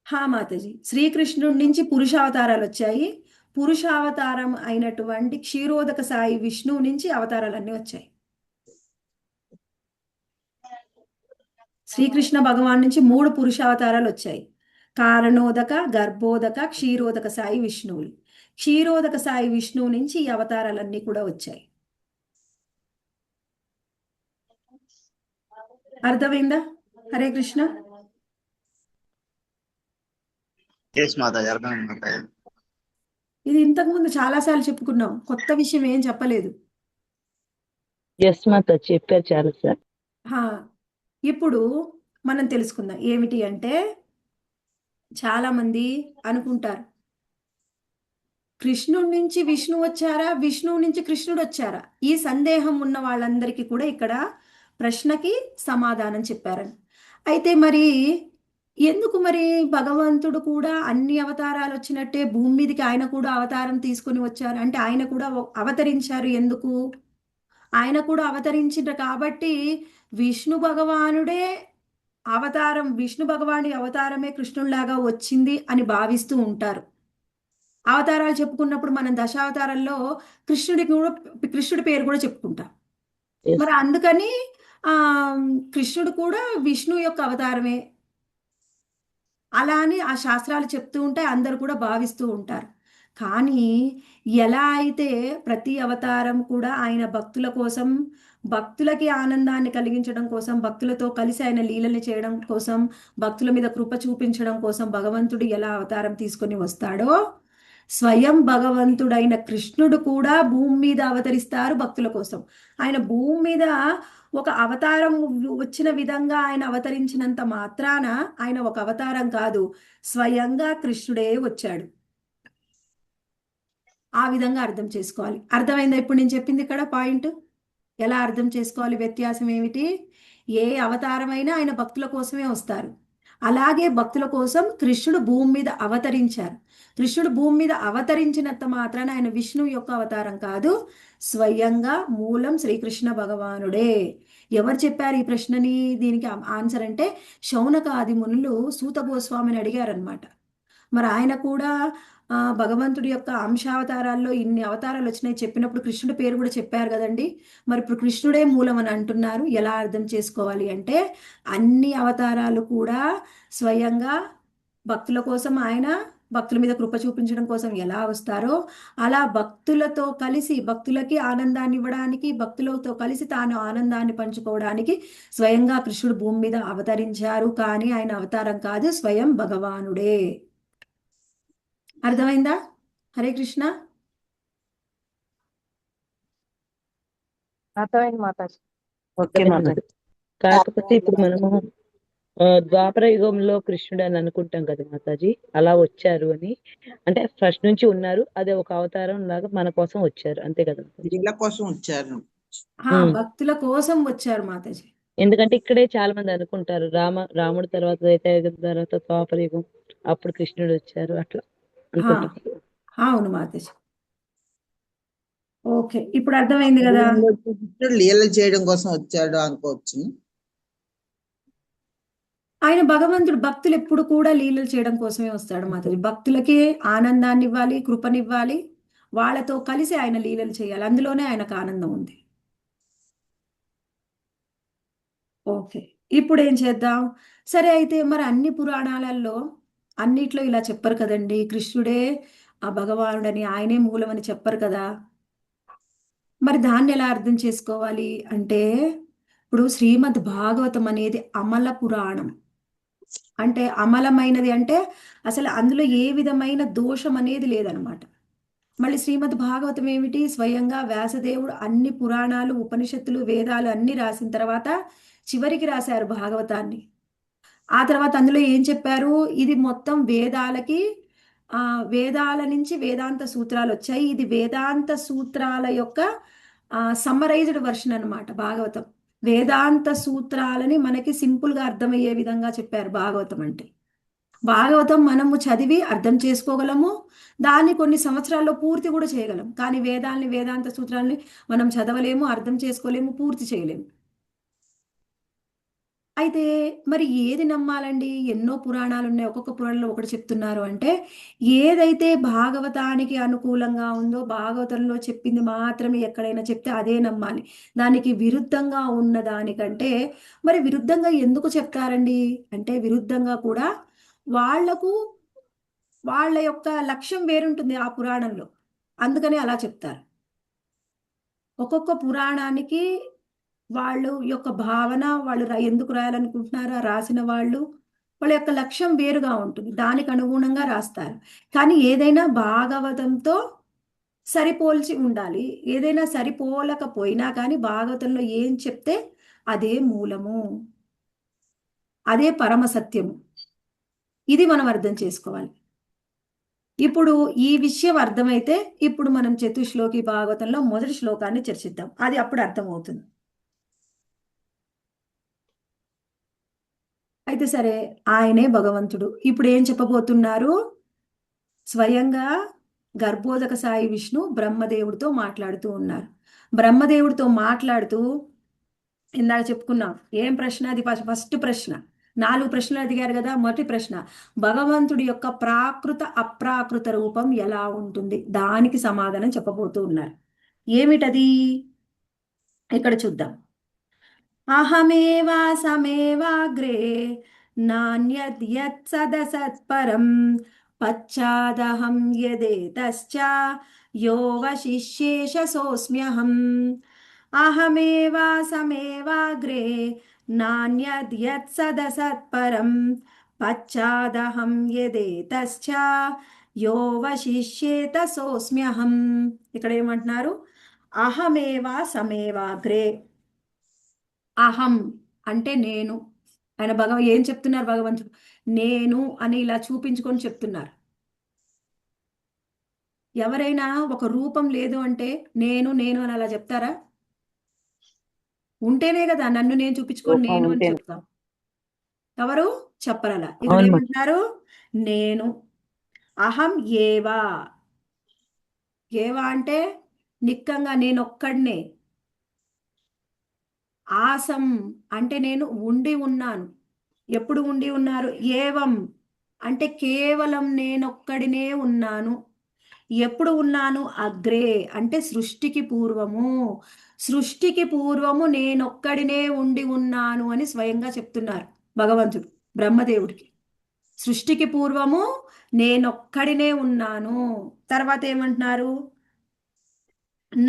హా మాతాజీ, శ్రీకృష్ణుడి నుంచి పురుషావతారాలు వచ్చాయి. పురుషావతారం అయినటువంటి క్షీరోదక సాయి విష్ణువు నుంచి అవతారాలన్నీ వచ్చాయి. శ్రీకృష్ణ భగవాన్ నుంచి 3 పురుషావతారాలు వచ్చాయి. కారణోదక, గర్భోదక, క్షీరోదక సాయి విష్ణువులు. క్షీరోదక సాయి విష్ణువు నుంచి ఈ అవతారాలన్నీ కూడా వచ్చాయి. అర్థమైందా? హరే కృష్ణ. ఇది ఇంతకు ముందు చాలాసార్లు చెప్పుకున్నాం, కొత్త విషయం ఏం చెప్పలేదు. ఎస్ మాత, చెప్పారు చాలా సార్. ఇప్పుడు మనం తెలుసుకుందాం ఏమిటి అంటే, చాలా మంది అనుకుంటారు కృష్ణుడి నుంచి విష్ణు వచ్చారా, విష్ణువు నుంచి కృష్ణుడు వచ్చారా? ఈ సందేహం ఉన్న వాళ్ళందరికీ కూడా ఇక్కడ ప్రశ్నకి సమాధానం చెప్పారని. అయితే మరి ఎందుకు మరి భగవంతుడు కూడా అన్ని అవతారాలు వచ్చినట్టే భూమి మీదకి ఆయన కూడా అవతారం తీసుకొని వచ్చారు అంటే, ఆయన కూడా అవతరించారు ఎందుకు? ఆయన కూడా అవతరించారు కాబట్టి విష్ణు భగవానుడే అవతారం, విష్ణు భగవానుడి అవతారమే కృష్ణుడిలాగా వచ్చింది అని భావిస్తూ ఉంటారు. అవతారాలు చెప్పుకున్నప్పుడు మనం దశావతారంలో కృష్ణుడి పేరు కూడా చెప్పుకుంటాం. మరి అందుకని కృష్ణుడు కూడా విష్ణు యొక్క అవతారమే అలా అని ఆ శాస్త్రాలు చెప్తూ ఉంటాయి, అందరు కూడా భావిస్తూ ఉంటారు. కానీ ఎలా అయితే ప్రతి అవతారం కూడా ఆయన భక్తుల కోసం, భక్తులకి ఆనందాన్ని కలిగించడం కోసం, భక్తులతో కలిసి ఆయన లీలల్ని చేయడం కోసం, భక్తుల మీద కృప చూపించడం కోసం భగవంతుడు ఎలా అవతారం తీసుకొని వస్తాడో, స్వయం భగవంతుడైన కృష్ణుడు కూడా భూమి మీద అవతరిస్తారు భక్తుల కోసం. ఆయన భూమి మీద ఒక అవతారం వచ్చిన విధంగా ఆయన అవతరించినంత మాత్రాన ఆయన ఒక అవతారం కాదు, స్వయంగా కృష్ణుడే వచ్చాడు. ఆ విధంగా అర్థం చేసుకోవాలి. అర్థమైందా ఇప్పుడు నేను చెప్పింది ఇక్కడ పాయింట్? ఎలా అర్థం చేసుకోవాలి? వ్యత్యాసం ఏమిటి? ఏ అవతారమైనా ఆయన భక్తుల కోసమే వస్తారు. అలాగే భక్తుల కోసం కృష్ణుడు భూమి మీద అవతరించారు. కృష్ణుడు భూమి మీద అవతరించినంత మాత్రాన ఆయన విష్ణువు యొక్క అవతారం కాదు, స్వయంగా మూలం శ్రీకృష్ణ భగవానుడే. ఎవరు చెప్పారు ఈ ప్రశ్నని? దీనికి ఆన్సర్ అంటే శౌనకాది మునులు సూత గోస్వామిని అడిగారనమాట. మరి ఆయన కూడా భగవంతుడి యొక్క అంశావతారాల్లో ఇన్ని అవతారాలు వచ్చినాయి చెప్పినప్పుడు కృష్ణుడి పేరు కూడా చెప్పారు కదండి. మరి ఇప్పుడు కృష్ణుడే మూలం అని అంటున్నారు. ఎలా అర్థం చేసుకోవాలి అంటే, అన్ని అవతారాలు కూడా స్వయంగా భక్తుల కోసం, ఆయన భక్తుల మీద కృప చూపించడం కోసం ఎలా వస్తారో అలా భక్తులతో కలిసి, భక్తులకి ఆనందాన్ని ఇవ్వడానికి, భక్తులతో కలిసి తాను ఆనందాన్ని పంచుకోవడానికి స్వయంగా కృష్ణుడు భూమి మీద అవతరించారు. కానీ ఆయన అవతారం కాదు, స్వయం భగవానుడే. అర్థమైందా? హరే కృష్ణ. అర్థమైంది మాతాజీ. ఓకే మాతాజీ. కాకపోతే ఇప్పుడు మనము ద్వాపర యుగంలో కృష్ణుడు అని అనుకుంటాం కదా మాతాజీ, అలా వచ్చారు అని. అంటే ఫస్ట్ నుంచి ఉన్నారు, అదే ఒక అవతారం లాగా మన కోసం వచ్చారు, అంతే కదా మాతాజీ? వీళ్ళ కోసం వచ్చారు. భక్తుల కోసం వచ్చారు మాతాజీ. ఎందుకంటే ఇక్కడే చాలా మంది అనుకుంటారు రాముడి తర్వాత త్రేతాయుగం తర్వాత ద్వాపర యుగం, అప్పుడు కృష్ణుడు వచ్చారు అట్లా అనుకుంటారు. అవును మాతాజీ. ఓకే, ఇప్పుడు అర్థమైంది కదా. కృష్ణుడు లీలలు చేయడం కోసం వచ్చాడు అనుకోవచ్చు. ఆయన భగవంతుడు భక్తులు ఎప్పుడు కూడా లీలలు చేయడం కోసమే వస్తాడు మాతాజీ. భక్తులకి ఆనందాన్ని ఇవ్వాలి, కృపనివ్వాలి, వాళ్ళతో కలిసి ఆయన లీలలు చేయాలి, అందులోనే ఆయనకు ఆనందం ఉంది. ఓకే, ఇప్పుడు ఏం చేద్దాం. సరే, అయితే మరి అన్ని పురాణాలలో అన్నిట్లో ఇలా చెప్పరు కదండి, కృష్ణుడే ఆ భగవానుడని, ఆయనే మూలమని చెప్పరు కదా. మరి దాన్ని ఎలా అర్థం చేసుకోవాలి అంటే, ఇప్పుడు శ్రీమద్ భాగవతం అనేది అమల పురాణం. అంటే అమలమైనది అంటే అసలు అందులో ఏ విధమైన దోషం అనేది లేదనమాట. మళ్ళీ శ్రీమద్ భాగవతం ఏమిటి, స్వయంగా వ్యాసదేవుడు అన్ని పురాణాలు, ఉపనిషత్తులు, వేదాలు అన్ని రాసిన తర్వాత చివరికి రాశారు భాగవతాన్ని. ఆ తర్వాత అందులో ఏం చెప్పారు, ఇది మొత్తం వేదాలకి వేదాల నుంచి వేదాంత సూత్రాలు వచ్చాయి, ఇది వేదాంత సూత్రాల యొక్క సమ్మరైజ్డ్ వర్షన్ అన్నమాట భాగవతం. వేదాంత సూత్రాలని మనకి సింపుల్గా అర్థమయ్యే విధంగా చెప్పారు భాగవతం అంటే. భాగవతం మనము చదివి అర్థం చేసుకోగలము, దాన్ని కొన్ని సంవత్సరాల్లో పూర్తి కూడా చేయగలం. కానీ వేదాల్ని, వేదాంత సూత్రాల్ని మనం చదవలేము, అర్థం చేసుకోలేము, పూర్తి చేయలేము. అయితే మరి ఏది నమ్మాలండి? ఎన్నో పురాణాలు ఉన్నాయి, ఒక్కొక్క పురాణంలో ఒకటి చెప్తున్నారు అంటే, ఏదైతే భాగవతానికి అనుకూలంగా ఉందో, భాగవతంలో చెప్పింది మాత్రమే ఎక్కడైనా చెప్తే అదే నమ్మాలి. దానికి విరుద్ధంగా ఉన్న దానికంటే, మరి విరుద్ధంగా ఎందుకు చెప్తారండి అంటే, విరుద్ధంగా కూడా వాళ్లకు వాళ్ళ యొక్క లక్ష్యం వేరుంటుంది ఆ పురాణంలో, అందుకని అలా చెప్తారు. ఒక్కొక్క పురాణానికి వాళ్ళు యొక్క భావన, వాళ్ళు ఎందుకు రాయాలనుకుంటున్నారో రాసిన వాళ్ళు, వాళ్ళ యొక్క లక్ష్యం వేరుగా ఉంటుంది, దానికి అనుగుణంగా రాస్తారు. కానీ ఏదైనా భాగవతంతో సరిపోల్చి ఉండాలి. ఏదైనా సరిపోలకపోయినా కానీ భాగవతంలో ఏం చెప్తే అదే మూలము, అదే పరమ సత్యము. ఇది మనం అర్థం చేసుకోవాలి. ఇప్పుడు ఈ విషయం అర్థమైతే ఇప్పుడు మనం చతుశ్లోకి భాగవతంలో మొదటి శ్లోకాన్ని చర్చిద్దాం, అది అప్పుడు అర్థమవుతుంది. అయితే సరే, ఆయనే భగవంతుడు. ఇప్పుడు ఏం చెప్పబోతున్నారు, స్వయంగా గర్భోదక సాయి విష్ణు బ్రహ్మదేవుడితో మాట్లాడుతూ ఉన్నారు. బ్రహ్మదేవుడితో మాట్లాడుతూ ఇందాక చెప్పుకున్నాం ఏం ప్రశ్న, అది ఫస్ట్ ప్రశ్న. 4 ప్రశ్నలు అడిగారు కదా. మొదటి ప్రశ్న, భగవంతుడి యొక్క ప్రాకృత అప్రాకృత రూపం ఎలా ఉంటుంది, దానికి సమాధానం చెప్పబోతూ ఉన్నారు. ఏమిటది ఇక్కడ చూద్దాం. అహమేవా సమేవాగ్రే నాన్యద్యత్ సదసత్పరం పశ్చాదహం యదేతశ్చ యో వశిష్యేష సోస్మ్యహం. అహమేవా సమేవాగ్రే నాన్యద్యత్ సదసత్పరం పశ్చాదహం యదేతశ్చ యో వశిష్యేత సోస్మ్యహం. ఇక్కడ ఏమంటున్నారు, అహమేవా సమేవాగ్రే. అహం అంటే నేను. ఆయన ఏం చెప్తున్నారు భగవంతుడు, నేను అని ఇలా చూపించుకొని చెప్తున్నారు. ఎవరైనా ఒక రూపం లేదు అంటే నేను నేను అని అలా చెప్తారా? ఉంటేనే కదా నన్ను నేను చూపించుకొని నేను అని చెప్తాం. ఎవరు చెప్పరలా. ఇక్కడ ఏమంటున్నారు, నేను. అహం ఏవా. ఏవా అంటే నిక్కంగా నేనొక్కడినే. ఆసం అంటే నేను ఉండి ఉన్నాను. ఎప్పుడు ఉండి ఉన్నారు? ఏవం అంటే కేవలం నేనొక్కడినే ఉన్నాను. ఎప్పుడు ఉన్నాను? అగ్రే అంటే సృష్టికి పూర్వము. సృష్టికి పూర్వము నేనొక్కడినే ఉండి ఉన్నాను అని స్వయంగా చెప్తున్నారు భగవంతుడు బ్రహ్మదేవుడికి. సృష్టికి పూర్వము నేనొక్కడినే ఉన్నాను. తర్వాత ఏమంటున్నారు,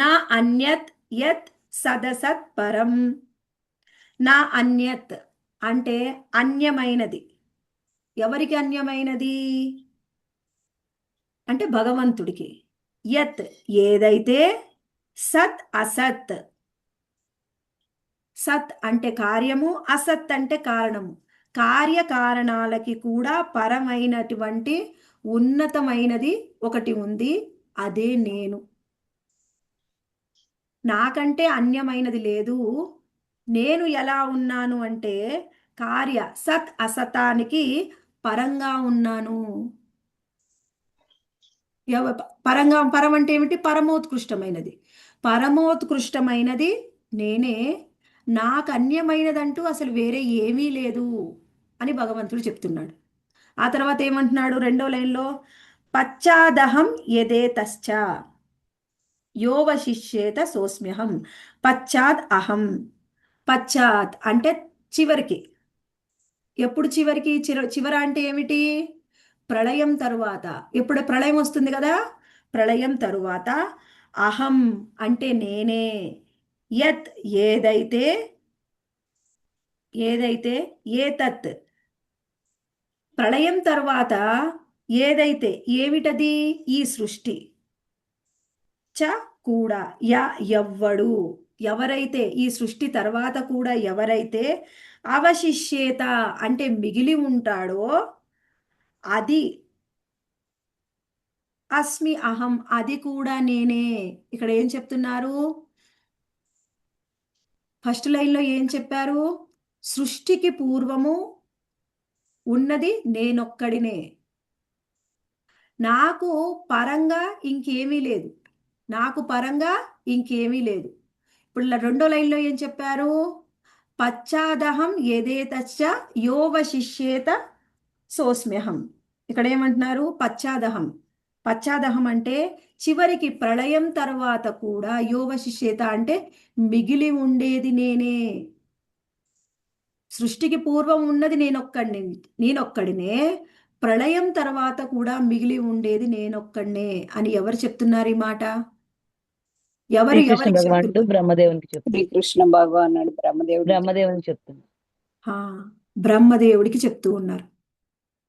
నా అన్యత్ యత్ సదసత్ పరం. నా అన్యత్ అంటే అన్యమైనది. ఎవరికి అన్యమైనది అంటే భగవంతుడికి. యత్ ఏదైతే, సత్ అసత్. సత్ అంటే కార్యము, అసత్ అంటే కారణము. కార్యకారణాలకి కూడా పరమైనటువంటి ఉన్నతమైనది ఒకటి ఉంది, అదే నేను. నాకంటే అన్యమైనది లేదు. నేను ఎలా ఉన్నాను అంటే కార్య సత్ అసతానికి పరంగా ఉన్నాను. పరం అంటే ఏమిటి? పరమోత్కృష్టమైనది. పరమోత్కృష్టమైనది నేనే. నాకు అన్యమైనదంటూ అసలు వేరే ఏమీ లేదు అని భగవంతుడు చెప్తున్నాడు. ఆ తర్వాత ఏమంటున్నాడు రెండో లైన్లో? పశ్చాదహం యదేతశ్చ యోవశిష్యేత సోస్మ్యహం. పశ్చాద్ అహం. పశ్చాత్ అంటే చివరికి. ఎప్పుడు చివరికి? చివర అంటే ఏమిటి? ప్రళయం తరువాత. ఎప్పుడు ప్రళయం వస్తుంది కదా, ప్రళయం తరువాత అహం అంటే నేనే. యత్ ఏదైతే, ఏదైతే ఏతత్ ప్రళయం తర్వాత ఏదైతే, ఏమిటది? ఈ సృష్టి. చ కూడా, ఎవ్వడు, ఎవరైతే, ఈ సృష్టి తర్వాత కూడా ఎవరైతే అవశిష్యేత అంటే మిగిలి ఉంటాడో అది అస్మి అహం, అది కూడా నేనే. ఇక్కడ ఏం చెప్తున్నారు? ఫస్ట్ లైన్లో ఏం చెప్పారు? సృష్టికి పూర్వము ఉన్నది నేనొక్కడినే. నాకు పరంగా ఇంకేమీ లేదు. నాకు పరంగా ఇంకేమీ లేదు. ఇప్పుడు రెండో లైన్లో ఏం చెప్పారు? పశ్చాదహం యదేతశ్చ యోవశిష్యేత సోస్మ్యహం. ఇక్కడ ఏమంటున్నారు? పశ్చాదహం. పశ్చాదహం అంటే చివరికి ప్రళయం తర్వాత కూడా యోవశిష్యేత అంటే మిగిలి ఉండేది నేనే. సృష్టికి పూర్వం ఉన్నది నేనొక్కడినే. ప్రళయం తర్వాత కూడా మిగిలి ఉండేది నేనొక్కడినే అని ఎవరు చెప్తున్నారు ఈ మాట? ఎవరు శ్రీకృష్ణ ఎవరికి భగవానుడు చెప్తున్నారు? బ్రహ్మదేవునికి చెప్తాడు. శ్రీకృష్ణ భగవానుడు బ్రహ్మదేవునికి చెప్తున్నాడు. బ్రహ్మదేవుడికి చెప్తూ ఉన్నారు.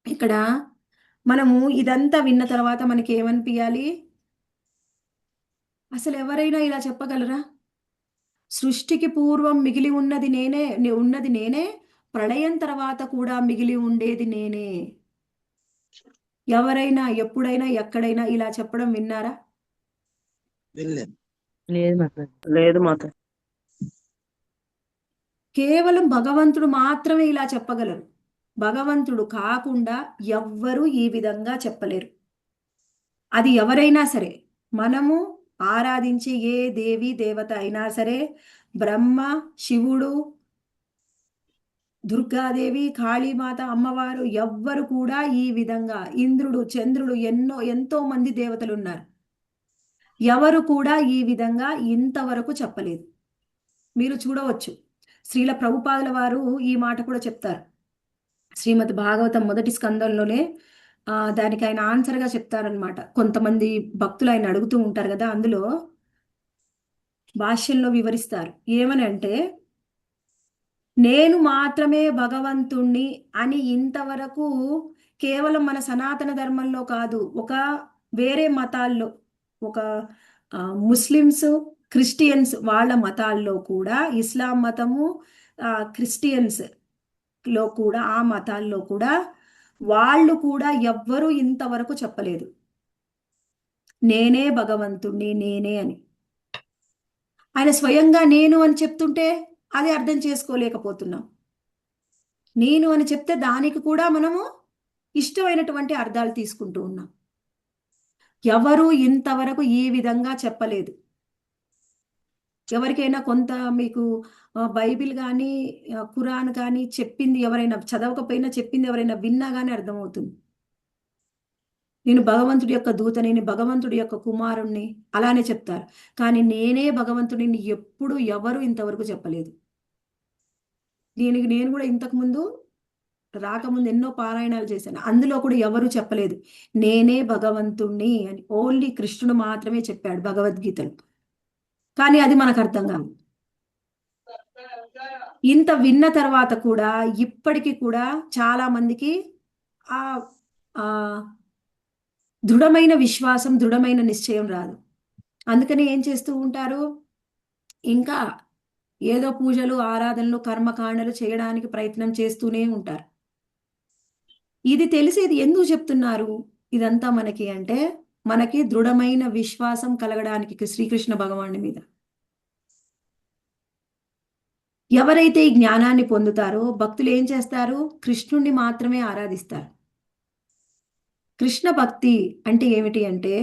ఇక్కడ మనము ఇదంతా విన్న తర్వాత మనకి ఏమనిపించాలి? అసలు ఎవరైనా ఇలా చెప్పగలరా? సృష్టికి పూర్వం మిగిలి ఉన్నది నేనే, ప్రళయం తర్వాత కూడా మిగిలి ఉండేది నేనే. ఎవరైనా ఎప్పుడైనా ఎక్కడైనా ఇలా చెప్పడం విన్నారా? వెళ్ళాను. లేదు మాత. లేదు మాత. కేవలం భగవంతుడు మాత్రమే ఇలా చెప్పగలరు. భగవంతుడు కాకుండా ఎవ్వరూ ఈ విధంగా చెప్పలేరు. అది ఎవరైనా సరే, మనము ఆరాధించే ఏ దేవి దేవత అయినా సరే, బ్రహ్మ, శివుడు, దుర్గాదేవి, కాళీమాత, అమ్మవారు, ఎవ్వరు కూడా ఈ విధంగా, ఇంద్రుడు, చంద్రుడు, ఎంతో మంది దేవతలు ఉన్నారు, ఎవరు కూడా ఈ విధంగా ఇంతవరకు చెప్పలేదు. మీరు చూడవచ్చు, శ్రీల ప్రభుపాదుల వారు ఈ మాట కూడా చెప్తారు. శ్రీమద్ భాగవతం మొదటి స్కందంలోనే దానికి ఆయన ఆన్సర్గా చెప్తారనమాట. కొంతమంది భక్తులు ఆయన అడుగుతూ ఉంటారు కదా, అందులో భాష్యంలో వివరిస్తారు. ఏమని అంటే, నేను మాత్రమే భగవంతుణ్ణి అని ఇంతవరకు కేవలం మన సనాతన ధర్మంలో కాదు, ఒక వేరే మతాల్లో, ఒక ముస్లిమ్స్, క్రిస్టియన్స్ వాళ్ళ మతాల్లో కూడా, ఇస్లాం మతము, క్రిస్టియన్స్ లో కూడా, ఆ మతాల్లో కూడా వాళ్ళు కూడా ఎవ్వరూ ఇంతవరకు చెప్పలేదు నేనే భగవంతుణ్ణి, నేనే అని. ఆయన స్వయంగా నేను అని చెప్తుంటే అది అర్థం చేసుకోలేకపోతున్నాం. నేను అని చెప్తే దానికి కూడా మనము ఇష్టమైనటువంటి అర్థాలు తీసుకుంటూ ఉన్నాం. ఎవరు ఇంతవరకు ఈ విధంగా చెప్పలేదు. ఎవరికైనా కొంత మీకు బైబిల్ కానీ ఖురాన్ కానీ చెప్పింది ఎవరైనా, చదవకపోయినా చెప్పింది ఎవరైనా విన్నా కానీ అర్థమవుతుంది. నేను భగవంతుడి యొక్క దూతని, నేను భగవంతుడి యొక్క కుమారుణ్ణి అలానే చెప్తారు. కానీ నేనే భగవంతుడిని ఎప్పుడు ఎవరు ఇంతవరకు చెప్పలేదు. దీనికి నేను కూడా ఇంతకుముందు రాకముందు ఎన్నో పారాయణాలు చేశాను, అందులో కూడా ఎవరు చెప్పలేదు నేనే భగవంతుణ్ణి అని. ఓన్లీ కృష్ణుడు మాత్రమే చెప్పాడు భగవద్గీతలో. కానీ అది మనకు అర్థం కాదు. ఇంత విన్న తర్వాత కూడా ఇప్పటికీ కూడా చాలా మందికి ఆ దృఢమైన విశ్వాసం, దృఢమైన నిశ్చయం రాదు. అందుకని ఏం చేస్తూ ఉంటారు? ఇంకా ఏదో పూజలు, ఆరాధనలు, కర్మకాండలు చేయడానికి ప్రయత్నం చేస్తూనే ఉంటారు. ఇది తెలిసేది ఎందుకు చెప్తున్నారు ఇదంతా మనకి అంటే, మనకి దృఢమైన విశ్వాసం కలగడానికి శ్రీకృష్ణ భగవానుడి మీద. ఎవరైతే ఈ జ్ఞానాన్ని పొందుతారో భక్తులు ఏం చేస్తారు? కృష్ణుణ్ణి మాత్రమే ఆరాధిస్తారు. కృష్ణ భక్తి అంటే ఏమిటి అంటే,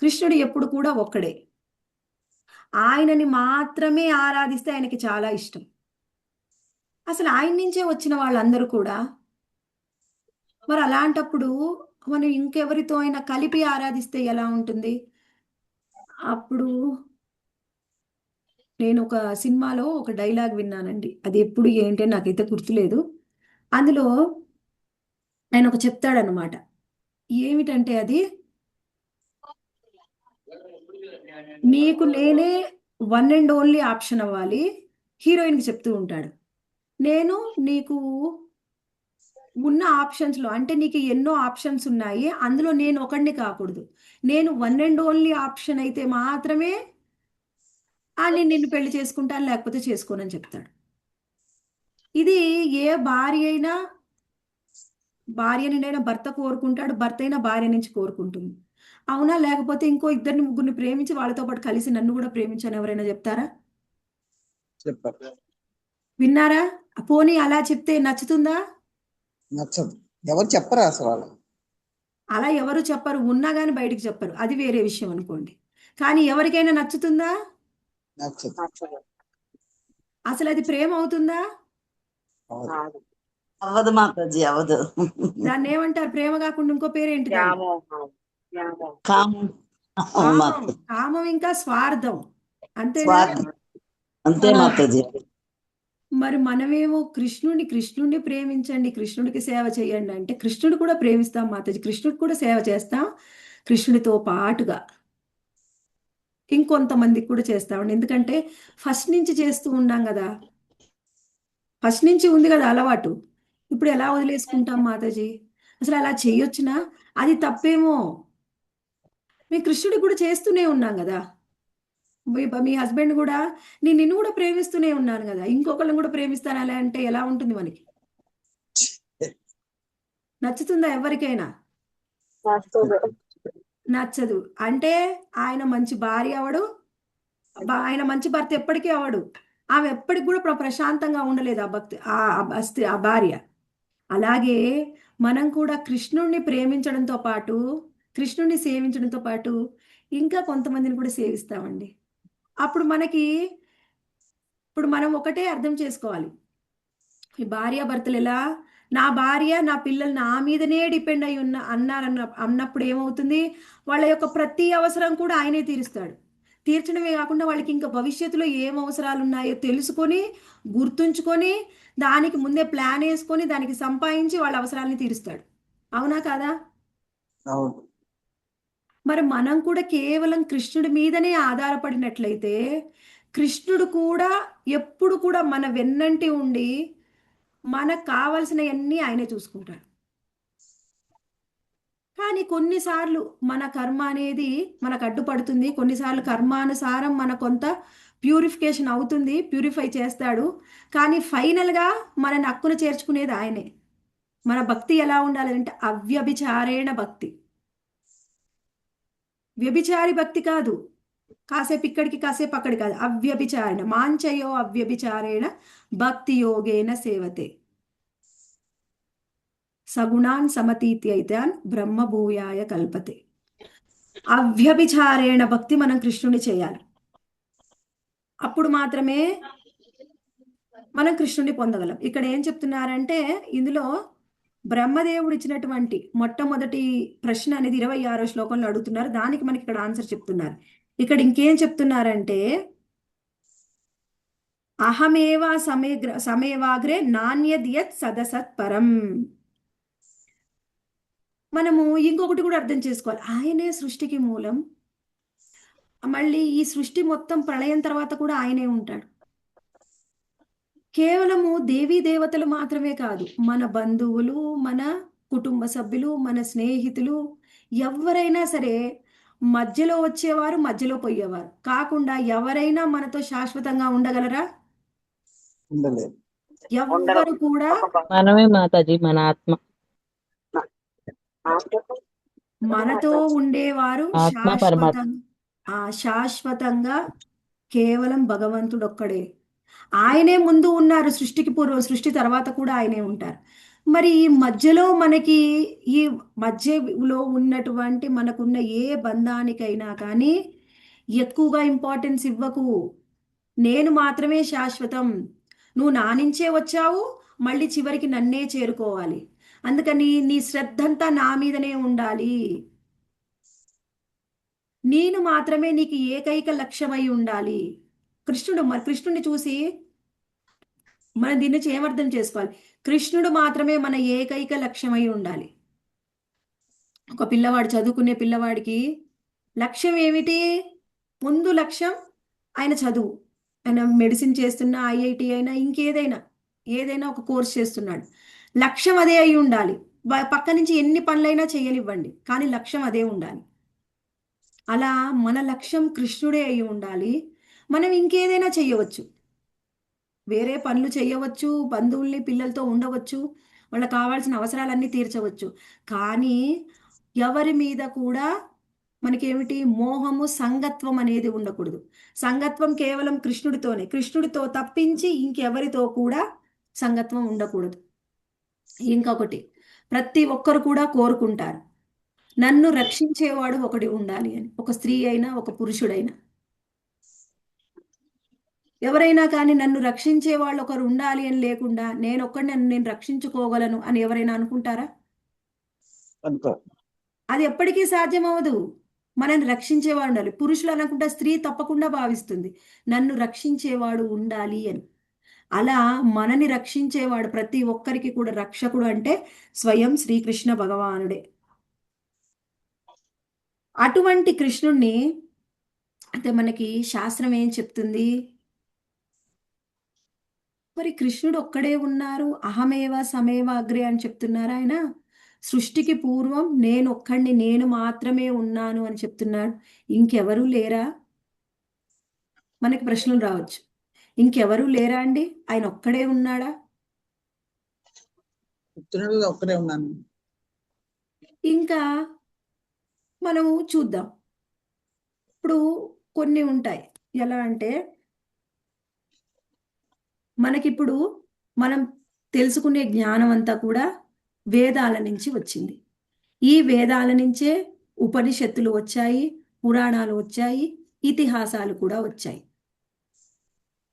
కృష్ణుడు ఎప్పుడు కూడా ఒక్కడే, ఆయనని మాత్రమే ఆరాధిస్తే ఆయనకి చాలా ఇష్టం. అసలు ఆయన నుంచే వచ్చిన వాళ్ళందరూ కూడా, మరి అలాంటప్పుడు మనం ఇంకెవరితో అయినా కలిపి ఆరాధిస్తే ఎలా ఉంటుంది? అప్పుడు నేను ఒక సినిమాలో ఒక డైలాగ్ విన్నానండి, అది ఎప్పుడు ఏంటి అని నాకైతే గుర్తులేదు. అందులో ఆయన ఒక చెప్తాడనమాట, ఏమిటంటే అది, నీకు నేనే వన్ అండ్ ఓన్లీ ఆప్షన్ అవ్వాలి, హీరోయిన్కి చెప్తూ ఉంటాడు. నేను నీకు ఉన్న ఆప్షన్స్లో, అంటే నీకు ఎన్నో ఆప్షన్స్ ఉన్నాయి, అందులో నేను ఒకడిని కాకూడదు, నేను వన్ అండ్ ఓన్లీ ఆప్షన్ అయితే మాత్రమే నేను నిన్ను పెళ్లి చేసుకుంటాను, లేకపోతే చేసుకోనని చెప్తాడు. ఇది ఏ భార్య అయినా, భార్య నుండైనా భర్త కోరుకుంటాడు, భర్త అయినా భార్య నుంచి కోరుకుంటుంది. అవునా? లేకపోతే ఇంకో ఇద్దరిని ముగ్గురిని ప్రేమించి వాళ్ళతో పాటు కలిసి నన్ను కూడా ప్రేమించని ఎవరైనా చెప్తారా? చెప్పారు. విన్నారా? పోనీ అలా చెప్తే నచ్చుతుందా? నచ్చదు. ఎవరు చెప్పరు అసలు వాళ్ళు. అలా ఎవరు చెప్పరు, ఉన్నా కానీ బయటికి చెప్పరు, అది వేరే విషయం అనుకోండి. కానీ ఎవరికైనా నచ్చుతుందా? నచ్చదు. అసలు అది ప్రేమ అవుతుందా? అవదు. అవ్వదు మాతాజీ, అవ్వదు. దాన్ని ఏమంటారు? ప్రేమ కాకుండా ఇంకో పేరేంటి దాన్ని? కామం. అవును కామం. మాతాజీ. కామం ఇంకా స్వార్థం, అంతేనా? స్వార్థం. అంతే ఆ. మాతాజీ. మరి మనమేమో కృష్ణుడిని ప్రేమించండి, కృష్ణుడికి సేవ చేయండి అంటే, కృష్ణుడు కూడా ప్రేమిస్తాం మాతాజీ, కృష్ణుడికి కూడా సేవ చేస్తాం, కృష్ణుడితో పాటుగా ఇంకొంతమందికి కూడా చేస్తామండి. ఎందుకంటే ఫస్ట్ నుంచి చేస్తూ ఉన్నాం కదా, ఫస్ట్ నుంచి ఉంది కదా అలవాటు, ఇప్పుడు ఎలా వదిలేసుకుంటాం మాతాజీ? అసలు అలా చేయొచ్చునా? అది తప్పేమో. మేము కృష్ణుడికి కూడా చేస్తూనే ఉన్నాం కదా, మీ హస్బెండ్ కూడా, నిన్ను కూడా ప్రేమిస్తూనే ఉన్నాను కదా, ఇంకొకళ్ళని కూడా ప్రేమిస్తాను అలా అంటే ఎలా ఉంటుంది మనకి? నచ్చుతుందా ఎవరికైనా? నచ్చదు. అంటే ఆయన మంచి భార్య అవడు, ఆయన మంచి భర్త ఎప్పటికీ అవడు, ఆమె ఎప్పటికి కూడా ప్రశాంతంగా ఉండలేదు, ఆ భక్తి ఆ భార్య. అలాగే మనం కూడా కృష్ణుడిని ప్రేమించడంతో పాటు, కృష్ణుడిని సేవించడంతో పాటు ఇంకా కొంతమందిని కూడా సేవిస్తామండి. అప్పుడు మనకి, ఇప్పుడు మనం ఒకటే అర్థం చేసుకోవాలి, ఈ భార్యాభర్తలు ఎలా, నా భార్య నా పిల్లలు నా మీదనే డిపెండ్ అయి అన్నప్పుడు ఏమవుతుంది? వాళ్ళ యొక్క ప్రతి అవసరం కూడా ఆయనే తీరుస్తాడు. తీర్చడమే కాకుండా వాళ్ళకి ఇంకా భవిష్యత్తులో ఏం అవసరాలు ఉన్నాయో తెలుసుకొని, గుర్తుంచుకొని, దానికి ముందే ప్లాన్ వేసుకొని, దానికి సంపాదించి వాళ్ళ అవసరాలని తీరుస్తాడు. అవునా కాదా? అవును. మరి మనం కూడా కేవలం కృష్ణుడి మీదనే ఆధారపడినట్లయితే, కృష్ణుడు కూడా ఎప్పుడు కూడా మన వెన్నంటి ఉండి మనకు కావాల్సినవన్నీ ఆయనే చూసుకుంటాడు. కానీ కొన్నిసార్లు మన కర్మ అనేది మనకు అడ్డుపడుతుంది, కొన్నిసార్లు కర్మానుసారం మన కొంత ప్యూరిఫికేషన్ అవుతుంది, ప్యూరిఫై చేస్తాడు. కానీ ఫైనల్గా మనని హక్కును చేర్చుకునేది ఆయనే. మన భక్తి ఎలా ఉండాలి అంటే అవ్యభిచారేణ భక్తి, వ్యభిచారి భక్తి కాదు, కాసేపు ఇక్కడికి కాసేపు అక్కడి కాదు, అవ్యభిచారేణ, మాంచయో అవ్యభిచారేణ భక్తి యోగేన సేవతే సగుణాన్ సమతీత్యైతాన్ బ్రహ్మభూయాయ కల్పతే. అవ్యభిచారేణ భక్తి మనం కృష్ణుని చేయాలి, అప్పుడు మాత్రమే మనం కృష్ణుని పొందగలం. ఇక్కడ ఏం చెప్తున్నారంటే, ఇందులో బ్రహ్మదేవుడు ఇచ్చినటువంటి మొట్టమొదటి ప్రశ్న అనేది 26వ శ్లోకంలో అడుగుతున్నారు, దానికి మనకి ఇక్కడ ఆన్సర్ చెప్తున్నారు. ఇక్కడ ఇంకేం చెప్తున్నారంటే, అహమేవా సమేవాగ్రే నాణ్యద్యత్ సదసత్ పరం. మనము ఇంకొకటి కూడా అర్థం చేసుకోవాలి, ఆయనే సృష్టికి మూలం, మళ్ళీ ఈ సృష్టి మొత్తం ప్రళయం తర్వాత కూడా ఆయనే ఉంటాడు. కేవలము దేవీ దేవతలు మాత్రమే కాదు, మన బంధువులు, మన కుటుంబ సభ్యులు, మన స్నేహితులు, ఎవరైనా సరే మధ్యలో వచ్చేవారు, మధ్యలో పోయేవారు కాకుండా ఎవరైనా మనతో శాశ్వతంగా ఉండగలరా? ఉండలేదు. ఎవ్వరు కూడా. మనమే మాతాజీ, మన ఆత్మ. మనతో ఉండేవారు ఆత్మ పరమాత్మ. శాశ్వతంగా కేవలం భగవంతుడు ఒక్కడే. ఆయనే ముందు ఉన్నారు, సృష్టికి పూర్వం, సృష్టి తర్వాత కూడా ఆయనే ఉంటారు. మరి ఈ మధ్యలో మనకి, ఈ మధ్యలో ఉన్నటువంటి మనకున్న ఏ బంధానికైనా కానీ ఎక్కువగా ఇంపార్టెన్స్ ఇవ్వకు. నేను మాత్రమే శాశ్వతం, నువ్వు నా నుంచే వచ్చావు, మళ్ళీ చివరికి నన్నే చేరుకోవాలి, అందుకని నీ శ్రద్ధంతా నా మీదనే ఉండాలి. నేను మాత్రమే నీకు ఏకైక లక్ష్యమై ఉండాలి. కృష్ణుడిని చూసి మనం దీని నుంచి ఏమర్థం చేసుకోవాలి? కృష్ణుడు మాత్రమే మన ఏకైక లక్ష్యమై ఉండాలి. ఒక పిల్లవాడు, చదువుకునే పిల్లవాడికి లక్ష్యం ఏమిటి? ముందు లక్ష్యం ఆయన చదువు. ఆయన మెడిసిన్ చేస్తున్నా, ఐఐటి అయినా, ఏదైనా ఒక కోర్స్ చేస్తున్నాడు, లక్ష్యం అదే అయి ఉండాలి. పక్క నుంచి ఎన్ని పనులైనా చేయనివ్వండి, కానీ లక్ష్యం అదే ఉండాలి. అలా మన లక్ష్యం కృష్ణుడే అయి ఉండాలి. మనం ఇంకేదైనా చేయవచ్చు, వేరే పనులు చేయవచ్చు, బంధువుల్ని పిల్లలతో ఉండవచ్చు, వాళ్ళకి కావాల్సిన అవసరాలన్నీ తీర్చవచ్చు, కానీ ఎవరి మీద కూడా మనకేమిటి? మోహము, సంగత్వం అనేది ఉండకూడదు. సంగత్వం కేవలం కృష్ణుడితోనే, కృష్ణుడితో తప్పించి ఇంకెవరితో కూడా సంగత్వం ఉండకూడదు. ఇంకొకటి, ప్రతి ఒక్కరు కూడా కోరుకుంటారు, నన్ను రక్షించేవాడు ఒకటి ఉండాలి అని. ఒక స్త్రీ అయినా, ఒక పురుషుడైనా, ఎవరైనా కానీ నన్ను రక్షించే వాళ్ళు ఒకరు ఉండాలి అని లేకుండా నేను రక్షించుకోగలను అని ఎవరైనా అనుకుంటారా? అది ఎప్పటికీ సాధ్యం అవ్వదు. మనల్ని రక్షించేవాడు ఉండాలి. పురుషులు అనుకుంటా, స్త్రీ తప్పకుండా భావిస్తుంది నన్ను రక్షించేవాడు ఉండాలి అని. అలా మనని రక్షించేవాడు, ప్రతి ఒక్కరికి కూడా రక్షకుడు అంటే స్వయం శ్రీకృష్ణ భగవానుడే. అటువంటి కృష్ణుణ్ణి అంటే మనకి శాస్త్రం ఏం చెప్తుంది? మరి కృష్ణుడు ఒక్కడే ఉన్నారు, అహమేవ సమేవ అగ్రే అని చెప్తున్నారు ఆయన. సృష్టికి పూర్వం నేను మాత్రమే ఉన్నాను అని చెప్తున్నాడు. ఇంకెవరూ లేరా? మనకి ప్రశ్నలు రావచ్చు. ఇంకెవరూ లేరా అండి? ఆయన ఒక్కడే ఉన్నాడా? ఒక్కడే ఉన్నాను. ఇంకా మనము చూద్దాం. ఇప్పుడు కొన్ని ఉంటాయి, ఎలా అంటే మనకిప్పుడు మనం తెలుసుకునే జ్ఞానం అంతా కూడా వేదాల నుంచి వచ్చింది. ఈ వేదాల నుంచే ఉపనిషత్తులు వచ్చాయి, పురాణాలు వచ్చాయి, ఇతిహాసాలు కూడా వచ్చాయి.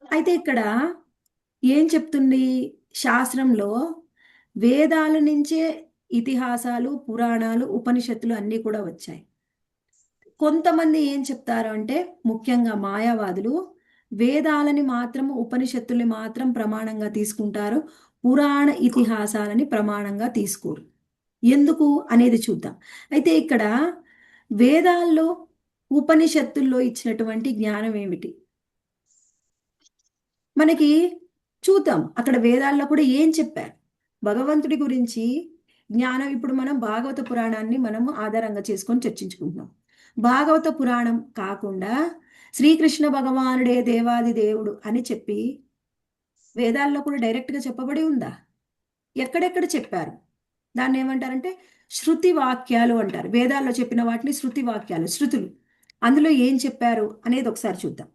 అయితే ఇక్కడ ఏం చెప్తుంది శాస్త్రంలో? వేదాల నుంచే ఇతిహాసాలు, పురాణాలు, ఉపనిషత్తులు అన్నీ కూడా వచ్చాయి. కొంతమంది ఏం చెప్తారు అంటే, ముఖ్యంగా మాయావాదులు, వేదాలని మాత్రం, ఉపనిషత్తుల్ని మాత్రం ప్రమాణంగా తీసుకుంటారు, పురాణ ఇతిహాసాలని ప్రమాణంగా తీసుకోరు. ఎందుకు అనేది చూద్దాం. అయితే ఇక్కడ వేదాల్లో, ఉపనిషత్తుల్లో ఇచ్చినటువంటి జ్ఞానం ఏమిటి మనకి చూద్దాం. అక్కడ వేదాల్లో కూడా ఏం చెప్పారు భగవంతుడి గురించి జ్ఞానం. ఇప్పుడు మనం భాగవత పురాణాన్ని మనము ఆధారంగా చేసుకొని చర్చించుకుంటున్నాం. భాగవత పురాణం కాకుండా శ్రీకృష్ణ భగవానుడే దేవాది దేవుడు అని చెప్పి వేదాల్లో కూడా డైరెక్ట్గా చెప్పబడి ఉందా? ఎక్కడెక్కడ చెప్పారు? దాన్ని ఏమంటారంటే శృతి వాక్యాలు అంటారు. వేదాల్లో చెప్పిన వాటిని శృతి వాక్యాలు, శృతులు. అందులో ఏం చెప్పారు అనేది ఒకసారి చూద్దాం.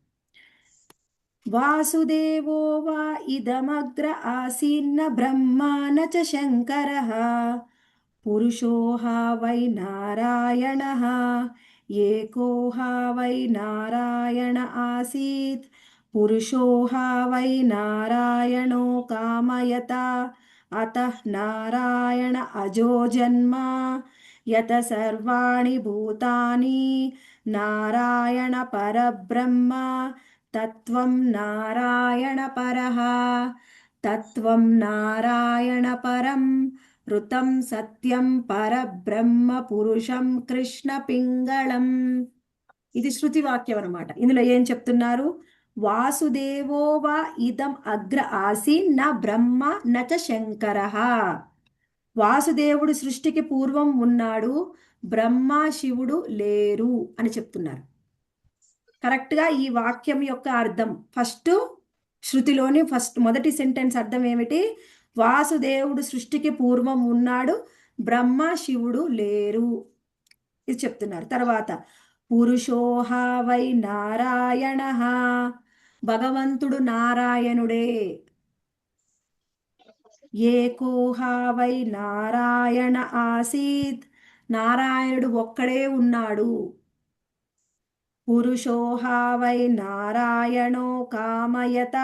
వాసుదేవో వా ఇదమగ్ర ఆసీన్న బ్రహ్మాన చ శంకరః పురుషో హా వై నారాయణః ఏకో హా వై నారాయణ ఆసీత్ పురుషో హా వై నారాయణో కామయత అతః నారాయణ అజో జన్మ యత సర్వాణి భూతాని నారాయణ పరబ్రహ్మ తత్వం నారాయణ పరః తత్వం నారాయణ పరం ఋతం సత్యం పరబ్రహ్మ పురుషం కృష్ణ పింగళం. ఇది శృతి వాక్యం అన్నమాట. ఇందులో ఏం చెప్తున్నారు? వాసుదేవో వా ఇదం అగ్ర ఆసీన్ న బ్రహ్మ నచ శంకరః. వాసుదేవుడు సృష్టికి పూర్వం ఉన్నాడు, బ్రహ్మ శివుడు లేరు అని చెప్తున్నారు. కరెక్ట్గా ఈ వాక్యం యొక్క అర్థం ఫస్ట్ శృతిలోని మొదటి సెంటెన్స్ అర్థం ఏమిటి? వాసుదేవుడు సృష్టికి పూర్వం ఉన్నాడు, బ్రహ్మ శివుడు లేరు, ఇది చెప్తున్నారు. తర్వాత పురుషోహా వై నారాయణ, భగవంతుడు నారాయణుడే. ఏకోహా వై నారాయణ ఆసీత్, నారాయణుడు ఒక్కడే ఉన్నాడు. పురుషోహా వై నారాయణో కామయత,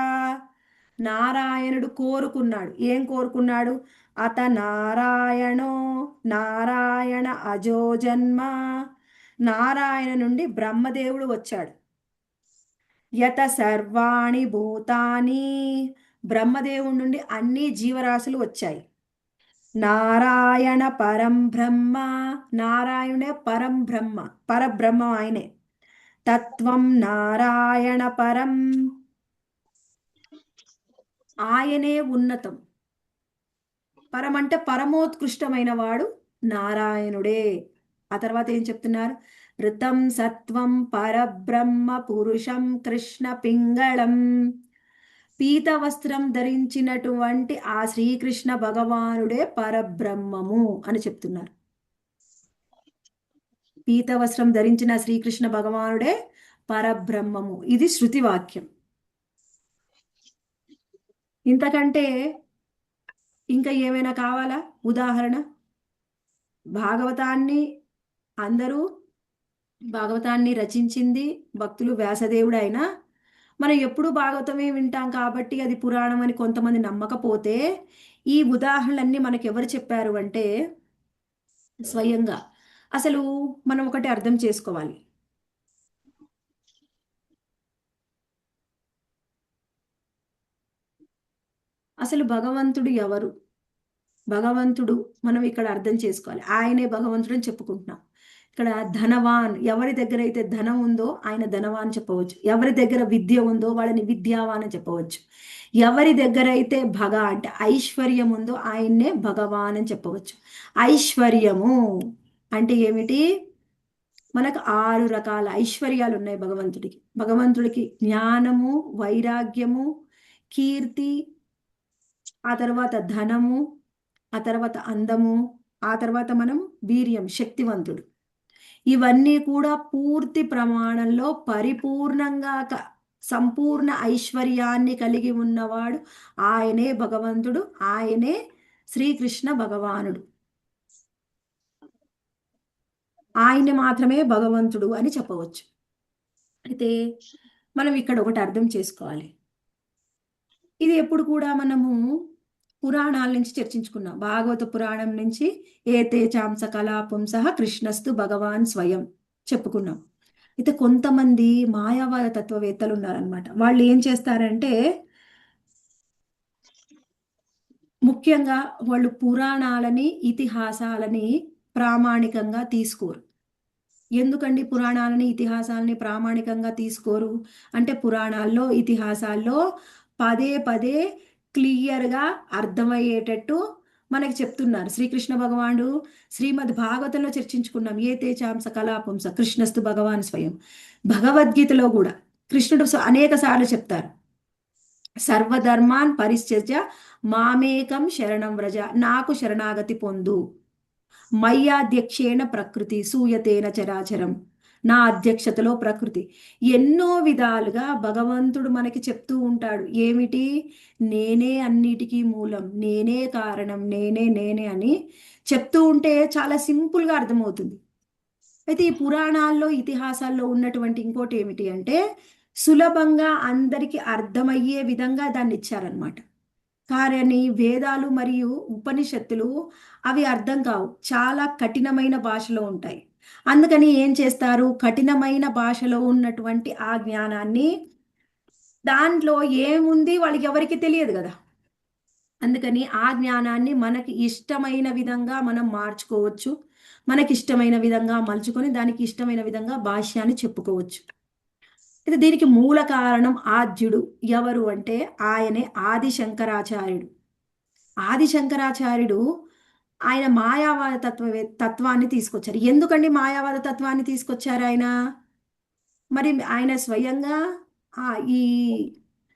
నారాయణుడు కోరుకున్నాడు. ఏం కోరుకున్నాడు? అత నారాయణో నారాయణ అజో జన్మ, నారాయణ నుండి బ్రహ్మదేవుడు వచ్చాడు. యత సర్వాణి భూతాని, బ్రహ్మదేవుడి నుండి అన్ని జీవరాశులు వచ్చాయి. నారాయణ పరం బ్రహ్మ, నారాయణే పరం బ్రహ్మ, పరబ్రహ్మ ఆయనే. తత్వం నారాయణ పరం, ఆయనే ఉన్నతం. పరం అంటే పరమోత్కృష్టమైన వాడు నారాయణుడే. ఆ తర్వాత ఏం చెప్తున్నారు? ఋతం సత్వం పరబ్రహ్మ పురుషం కృష్ణ పింగళం, పీత వస్త్రం ధరించినటువంటి ఆ శ్రీకృష్ణ భగవానుడే పరబ్రహ్మము అని చెప్తున్నారు. పీత వస్త్రం ధరించిన శ్రీకృష్ణ భగవానుడే పరబ్రహ్మము, ఇది శృతి వాక్యం. ఇంతకంటే ఇంకా ఏమైనా కావాలా ఉదాహరణ? భాగవతాన్ని అందరూ, భాగవతాన్ని రచించింది భక్తులు వ్యాసదేవుడు అయినా మనం ఎప్పుడూ భాగవతమే వింటాం కాబట్టి అది పురాణం అని కొంతమంది నమ్మకపోతే, ఈ ఉదాహరణలన్నీ మనకు ఎవరు చెప్పారు అంటే స్వయంగా. అసలు మనం ఒకటి అర్థం చేసుకోవాలి. అసలు భగవంతుడు ఎవరు? భగవంతుడు మనం ఇక్కడ అర్థం చేసుకోవాలి. ఆయనే భగవంతుడు అని చెప్పుకుంటున్నాం. ఇక్కడ ధనవాన్, ఎవరి దగ్గర అయితే ధనం ఉందో ఆయన ధనవాన్ చెప్పవచ్చు. ఎవరి దగ్గర విద్య ఉందో వాళ్ళని విద్యావాన్ అని చెప్పవచ్చు. ఎవరి దగ్గర అయితే భగ అంటే ఐశ్వర్యం ఉందో ఆయన్నే భగవాన్ అని చెప్పవచ్చు. ఐశ్వర్యము అంటే ఏమిటి? మనకు 6 రకాల ఐశ్వర్యాలు ఉన్నాయి భగవంతుడికి. భగవంతుడికి జ్ఞానము, వైరాగ్యము, కీర్తి, ఆ తర్వాత ధనము, ఆ తర్వాత అందము, ఆ తర్వాత మనం వీర్యం, శక్తివంతుడు. ఇవన్నీ కూడా పూర్తి ప్రమాణంలో పరిపూర్ణంగా సంపూర్ణ ఐశ్వర్యాన్ని కలిగి ఉన్నవాడు ఆయనే భగవంతుడు, ఆయనే శ్రీకృష్ణ భగవానుడు. ఆయన మాత్రమే భగవంతుడు అని చెప్పవచ్చు. అయితే మనం ఇక్కడ ఒకటి అర్థం చేసుకోవాలి. ఇది ఎప్పుడు కూడా మనము పురాణాల నుంచి చర్చించుకున్నాం. భాగవత పురాణం నుంచి ఏతే చాంస కళాపుంసః కృష్ణస్తు భగవాన్ స్వయం చెప్పుకున్నాం. అయితే కొంతమంది మాయావాద తత్వవేత్తలు ఉన్నారనమాట. వాళ్ళు ఏం చేస్తారంటే ముఖ్యంగా వాళ్ళు పురాణాలని, ఇతిహాసాలని ప్రామాణికంగా తీసుకోరు. ఎందుకండి పురాణాలని, ఇతిహాసాలని ప్రామాణికంగా తీసుకోరు అంటే, పురాణాల్లో, ఇతిహాసాల్లో పదే పదే క్లియర్గా అర్థమయ్యేటట్టు మనకి చెప్తున్నారు. శ్రీకృష్ణ భగవానుడు శ్రీమద్ భాగవతంలో చర్చించుకున్నాం. ఏ తేజాంస కళాపుంస కృష్ణస్తు భగవాన్ స్వయం. భగవద్గీతలో కూడా కృష్ణుడు అనేక సార్లు చెప్తారు, సర్వధర్మాన్ పరిత్యజ్య మామేకం శరణం వ్రజ, నాకు శరణాగతి పొందు. మయ్యాధ్యక్షేణ ప్రకృతి సూయతేన చరాచరం, నా అధ్యక్షతలో ప్రకృతి. ఎన్నో విధాలుగా భగవంతుడు మనకి చెప్తూ ఉంటాడు. ఏమిటి? నేనే అన్నిటికీ మూలం, నేనే కారణం, నేనే నేనే అని చెప్తూ ఉంటే చాలా సింపుల్గా అర్థమవుతుంది. అయితే ఈ పురాణాల్లో, ఇతిహాసాల్లో ఉన్నటువంటి ఇంకోటి ఏమిటి అంటే, సులభంగా అందరికీ అర్థమయ్యే విధంగా దాన్ని ఇచ్చారనమాట. కానీ వేదాలు మరియు ఉపనిషత్తులు అవి అర్థం కావు, చాలా కఠినమైన భాషలో ఉంటాయి. అందుకని ఏం చేస్తారు? కఠినమైన భాషలో ఉన్నటువంటి ఆ జ్ఞానాన్ని, దాంట్లో ఏముంది వాళ్ళకి ఎవరికి తెలియదు కదా, అందుకని ఆ జ్ఞానాన్ని మనకి ఇష్టమైన విధంగా మనం మార్చుకోవచ్చు, మనకి ఇష్టమైన విధంగా మలుచుకొని దానికి ఇష్టమైన విధంగా భాష్యాన్ని చెప్పుకోవచ్చు. అయితే దీనికి మూల కారణం ఆద్యుడు. ఎవరు అంటే ఆయనే ఆది శంకరాచార్యుడు. ఆది శంకరాచార్యుడు ఆయన మాయావాద తత్వాన్ని తీసుకొచ్చారు. ఎందుకండి మాయావాద తత్వాన్ని తీసుకొచ్చారు ఆయన? మరి ఆయన స్వయంగా ఈ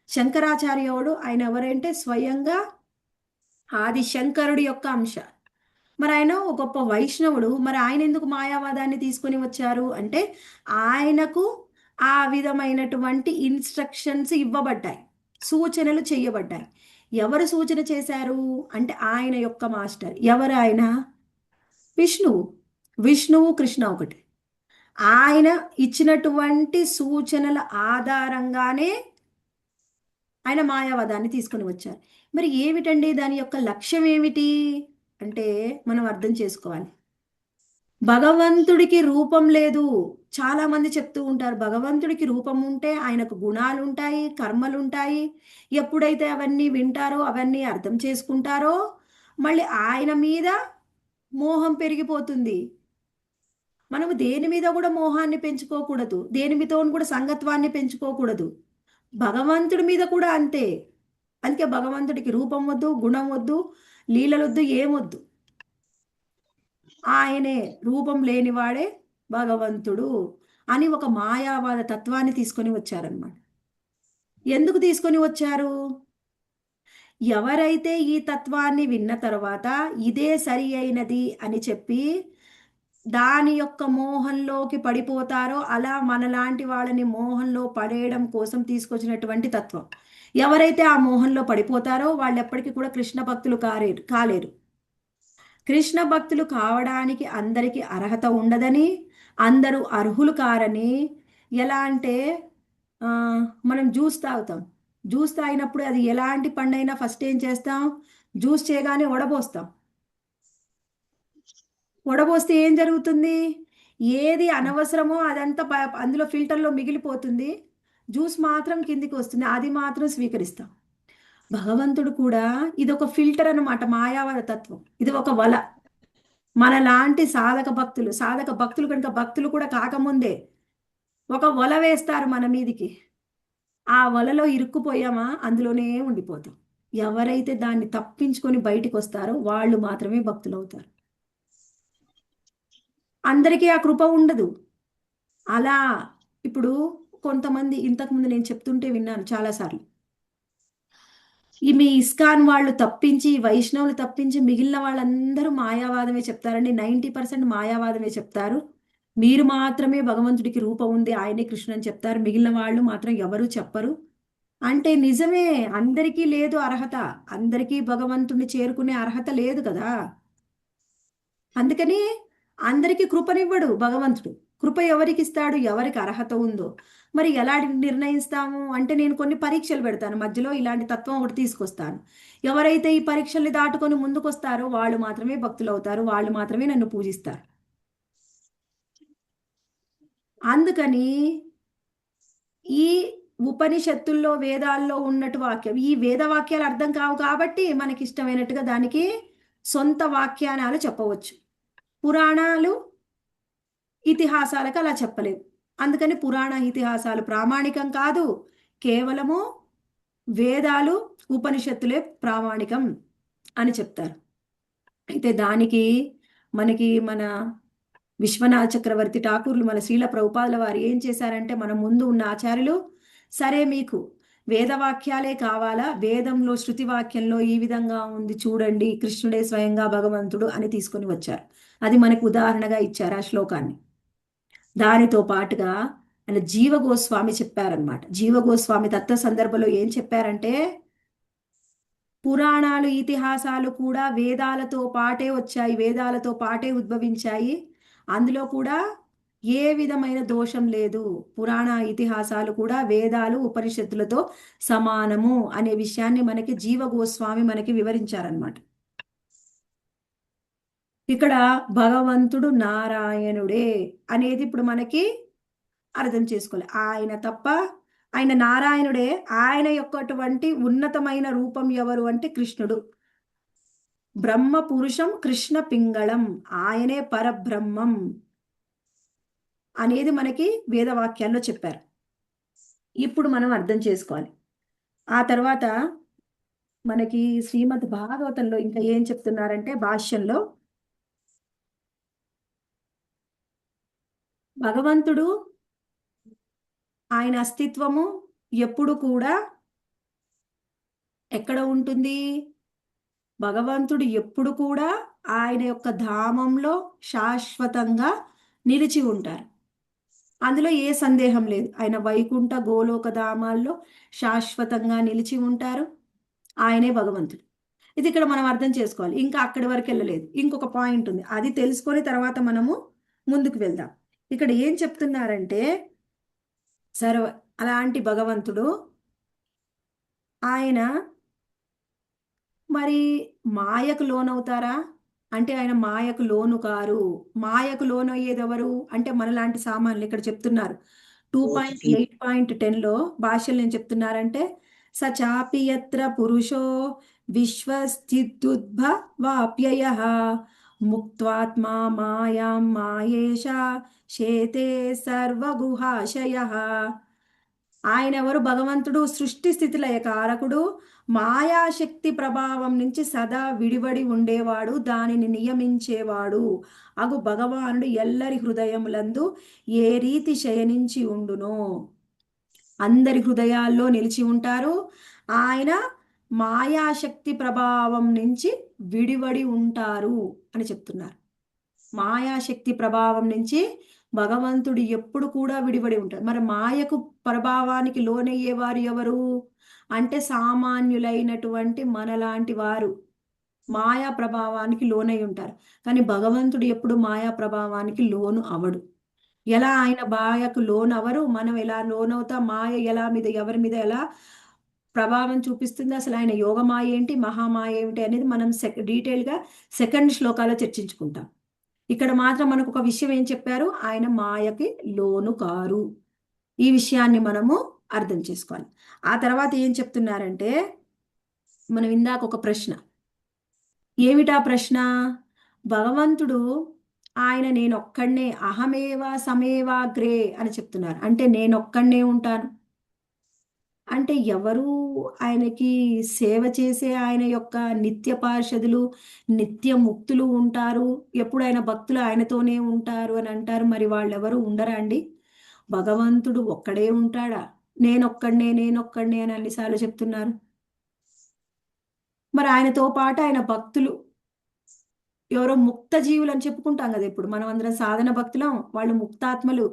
శంకరాచార్యుడు ఆయన ఎవరంటే స్వయంగా ఆది శంకరుడి యొక్క అంశ. మరి ఆయన ఒక గొప్ప వైష్ణవుడు, మరి ఆయన ఎందుకు మాయావాదాన్ని తీసుకొని వచ్చారు అంటే ఆయనకు ఆ విధమైనటువంటి ఇన్స్ట్రక్షన్స్ ఇవ్వబడ్డాయి, సూచనలు చేయబడ్డాయి. ఎవరు సూచన చేశారు అంటే ఆయన యొక్క మాస్టర్. ఎవరు ఆయన? విష్ణువు. విష్ణువు కృష్ణ ఒకటి. ఆయన ఇచ్చినటువంటి సూచనల ఆధారంగానే ఆయన మాయావాదాన్ని తీసుకొని వచ్చారు. మరి ఏమిటండి దాని యొక్క లక్ష్యం ఏమిటి అంటే మనం అర్థం చేసుకోవాలి. భగవంతుడికి రూపం లేదు. చాలా మంది చెప్తూ ఉంటారు భగవంతుడికి రూపం ఉంటే ఆయనకు గుణాలు ఉంటాయి, కర్మలు ఉంటాయి. ఎప్పుడైతే అవన్నీ వింటారో, అవన్నీ అర్థం చేసుకుంటారో, మళ్ళీ ఆయన మీద మోహం పెరిగిపోతుంది. మనము దేని మీద కూడా మోహాన్ని పెంచుకోకూడదు, దేని మీతో కూడా సంగత్వాన్ని పెంచుకోకూడదు. భగవంతుడి మీద కూడా అంతే. అందుకే భగవంతుడికి రూపం వద్దు, గుణం వద్దు, లీలలొద్దు, ఏమొద్దు. ఆయనే రూపం లేనివాడే భగవంతుడు అని ఒక మాయావాద తత్వాన్ని తీసుకొని వచ్చారనమాట. ఎందుకు తీసుకొని వచ్చారు? ఎవరైతే ఈ తత్వాన్ని విన్న తర్వాత ఇదే సరి అయినది అని చెప్పి దాని యొక్క మోహంలోకి పడిపోతారో, అలా మనలాంటి వాళ్ళని మోహంలో పడేయడం కోసం తీసుకొచ్చినటువంటి తత్వం. ఎవరైతే ఆ మోహంలో పడిపోతారో వాళ్ళు ఎప్పటికీ కూడా కృష్ణ భక్తులు కాలేరు. కృష్ణ భక్తులు కావడానికి అందరికీ అర్హత ఉండదని, అందరూ అర్హులు కారని. ఎలా అంటే మనం జ్యూస్ తాగుతాం. జ్యూస్ తాగినప్పుడు అది ఎలాంటి పండైనా ఫస్ట్ ఏం చేస్తాం? జ్యూస్ చేయగానే వడబోస్తాం. వడబోస్తే ఏం జరుగుతుంది? ఏది అనవసరమో అదంతా అందులో ఫిల్టర్లో మిగిలిపోతుంది. జ్యూస్ మాత్రం కిందికి వస్తుంది, అది మాత్రం స్వీకరిస్తాం. భగవంతుడు కూడా ఇది ఒక ఫిల్టర్ అన్నమాట, మాయావాద తత్వం. ఇది ఒక వల. మనలాంటి సాధక భక్తులు కనుక భక్తులు కూడా కాకముందే ఒక వల వేస్తారు మన మీదికి. ఆ వలలో ఇరుక్కుపోయామా అందులోనే ఉండిపోతాం. ఎవరైతే దాన్ని తప్పించుకొని బయటికి వస్తారో వాళ్ళు మాత్రమే భక్తులు అవుతారు. అందరికీ ఆ కృప ఉండదు. అలా ఇప్పుడు కొంతమంది, ఇంతకుముందు నేను చెప్తుంటే విన్నాను చాలాసార్లు, ఈ మీ ఇస్కాన్ వాళ్ళు తప్పించి, వైష్ణవులు తప్పించి మిగిలిన వాళ్ళందరూ మాయావాదమే చెప్తారండి. 90% మాయావాదమే చెప్తారు. మీరు మాత్రమే భగవంతుడికి రూపం ఉంది, ఆయనే కృష్ణుడు అని చెప్తారు, మిగిలిన వాళ్ళు మాత్రం ఎవరు చెప్పరు. అంటే నిజమే, అందరికీ లేదు అర్హత. అందరికీ భగవంతుడిని చేరుకునే అర్హత లేదు కదా. అందుకని అందరికీ కృపనివ్వడు భగవంతుడు. కృప ఎవరికి ఇస్తాడు? ఎవరికి అర్హత ఉందో. మరి ఎలా నిర్ణయిస్తాము అంటే నేను కొన్ని పరీక్షలు పెడతాను మధ్యలో, ఇలాంటి తత్వం ఒకటి తీసుకొస్తాను. ఎవరైతే ఈ పరీక్షల్ని దాటుకొని ముందుకు వస్తారో వాళ్ళు మాత్రమే భక్తులు అవుతారు, వాళ్ళు మాత్రమే నన్ను పూజిస్తారు. అందుకని ఈ ఉపనిషత్తుల్లో, వేదాల్లో ఉన్నట్టు వాక్యం, ఈ వేద వాక్యాలు అర్థం కావు కాబట్టి మనకి ఇష్టమైనట్టుగా దానికి సొంత వాక్యానాలు చెప్పవచ్చు. పురాణాలు, ఇతిహాసాలకు అలా చెప్పలేవు. అందుకని పురాణ ఇతిహాసాలు ప్రామాణికం కాదు, కేవలము వేదాలు, ఉపనిషత్తులే ప్రామాణికం అని చెప్తారు. అయితే దానికి మన విశ్వనాథ చక్రవర్తి ఠాకూర్లు, మన శ్రీల ప్రభుపాదుల వారు ఏం చేశారంటే, మన ముందు ఉన్న ఆచార్యులు, సరే మీకు వేదవాక్యాలే కావాలా, వేదంలో శృతి వాక్యంలో ఈ విధంగా ఉంది చూడండి, కృష్ణుడే స్వయంగా భగవంతుడు అని తీసుకొని వచ్చారు. అది మనకు ఉదాహరణగా ఇచ్చారు ఆ శ్లోకాన్ని. దానితో పాటుగా ఆయన జీవగోస్వామి చెప్పారనమాట. జీవగోస్వామి తత్వ సందర్భంలో ఏం చెప్పారంటే, పురాణాలు, ఇతిహాసాలు కూడా వేదాలతో పాటే వచ్చాయి, వేదాలతో పాటే ఉద్భవించాయి. అందులో కూడా ఏ విధమైన దోషం లేదు. పురాణ ఇతిహాసాలు కూడా వేదాలు, ఉపనిషత్తులతో సమానము అనే విషయాన్ని మనకి జీవగోస్వామి మనకి వివరించారనమాట. ఇక్కడ భగవంతుడు నారాయణుడే అనేది ఇప్పుడు మనకి అర్థం చేసుకోవాలి. ఆయన తప్ప, ఆయన నారాయణుడే. ఆయన యొక్కటువంటి ఉన్నతమైన రూపం ఎవరు అంటే కృష్ణుడు. బ్రహ్మ పురుషం కృష్ణ పింగళం, ఆయనే పరబ్రహ్మం అనేది మనకి వేదవాక్యాల్లో చెప్పారు. ఇప్పుడు మనం అర్థం చేసుకోవాలి. ఆ తర్వాత మనకి శ్రీమద్ భాగవతంలో ఇంకా ఏం చెప్తున్నారంటే, భాష్యంలో భగవంతుడు, ఆయన అస్తిత్వము ఎప్పుడు కూడా ఎక్కడ ఉంటుంది? భగవంతుడు ఎప్పుడు కూడా ఆయన యొక్క ధామంలో శాశ్వతంగా నిలిచి ఉంటారు. అందులో ఏ సందేహం లేదు. ఆయన వైకుంఠ గోలోక ధామాల్లో శాశ్వతంగా నిలిచి ఉంటారు. ఆయనే భగవంతుడు. ఇది ఇక్కడ మనం అర్థం చేసుకోవాలి. ఇంకా అక్కడి వరకు వెళ్ళలేదు. ఇంకొక పాయింట్ ఉంది. అది తెలుసుకొని తర్వాత మనము ముందుకు వెళ్దాం. ఇక్కడ ఏం చెప్తున్నారంటే సర్వ అలాంటి భగవంతుడు ఆయన మరి మాయకు లోనవుతారా అంటే ఆయన మాయకు లోను కారు. మాయకు లోను అయ్యేది ఎవరు అంటే మనలాంటి సామాన్లు. ఇక్కడ చెప్తున్నారు 2.8.10లో భాషలు ఏం చెప్తున్నారంటే సచాపి యత్ర పురుషో విశ్వస్థిత్యుద్భవాప్యయః ముక్త్వాత్మా మాయాం మాయేష శేతే సర్వగుహాశయః. ఆయన ఎవరు? భగవంతుడు సృష్టి స్థితి లయ కారకుడు, మాయాశక్తి ప్రభావం నుంచి సదా విడివడి ఉండేవాడు, దానిని నియమించేవాడు అగు భగవానుడు ఎల్లరి హృదయములందు ఏ రీతి శయనించి ఉండునో అందరి హృదయాల్లో నిలిచి ఉంటారు. ఆయన మాయాశక్తి ప్రభావం నుంచి విడివడి ఉంటారు అని చెప్తున్నారు. మాయాశక్తి ప్రభావం నుంచి భగవంతుడు ఎప్పుడు కూడా విడివడి ఉంటారు. మరి మాయకు ప్రభావానికి లోనయ్యేవారు ఎవరు అంటే సామాన్యులైనటువంటి మనలాంటి వారు మాయా ప్రభావానికి లోనై ఉంటారు. కానీ భగవంతుడు ఎప్పుడు మాయా ప్రభావానికి లోను అవడు. ఎలా ఆయన మాయకు లోను అవరు, మనం ఎలా లోనవుతాం, మాయ ఎలా మీద ఎవరి మీద ఎలా ప్రభావం చూపిస్తుంది, అసలు ఆయన యోగమాయ ఏంటి, మహామాయ ఏమిటి అనేది మనం డీటెయిల్గా సెకండ్ శ్లోకాలో చర్చించుకుంటాం. ఇక్కడ మాత్రం మనకు ఒక విషయం ఏం చెప్పారు, ఆయన మాయకి లోను కారు. ఈ విషయాన్ని మనము అర్థం చేసుకోవాలి. ఆ తర్వాత ఏం చెప్తున్నారంటే మనం ఇందాక ఒక ప్రశ్న, ఏమిటా ప్రశ్న? భగవంతుడు ఆయన నేనొక్కడనే అహమేవా సమేవాగ్రే అని చెప్తున్నారు. అంటే నేనొక్కడనే ఉంటాను అంటే ఎవరు ఆయనకి సేవ చేసే ఆయన యొక్క నిత్య పార్షదులు నిత్య ముక్తులు ఉంటారు, ఎప్పుడు ఆయన భక్తులు ఆయనతోనే ఉంటారు అని అంటారు. మరి వాళ్ళెవరు ఉండరా అండి? భగవంతుడు ఒక్కడే ఉంటాడా? నేనొక్కడనే అని అన్నిసార్లు చెప్తున్నారు. మరి ఆయనతో పాటు ఆయన భక్తులు ఎవరో ముక్త జీవులు అని చెప్పుకుంటాం కదా, ఇప్పుడు మనం అందరం సాధన భక్తులం, వాళ్ళు ముక్తాత్మలు,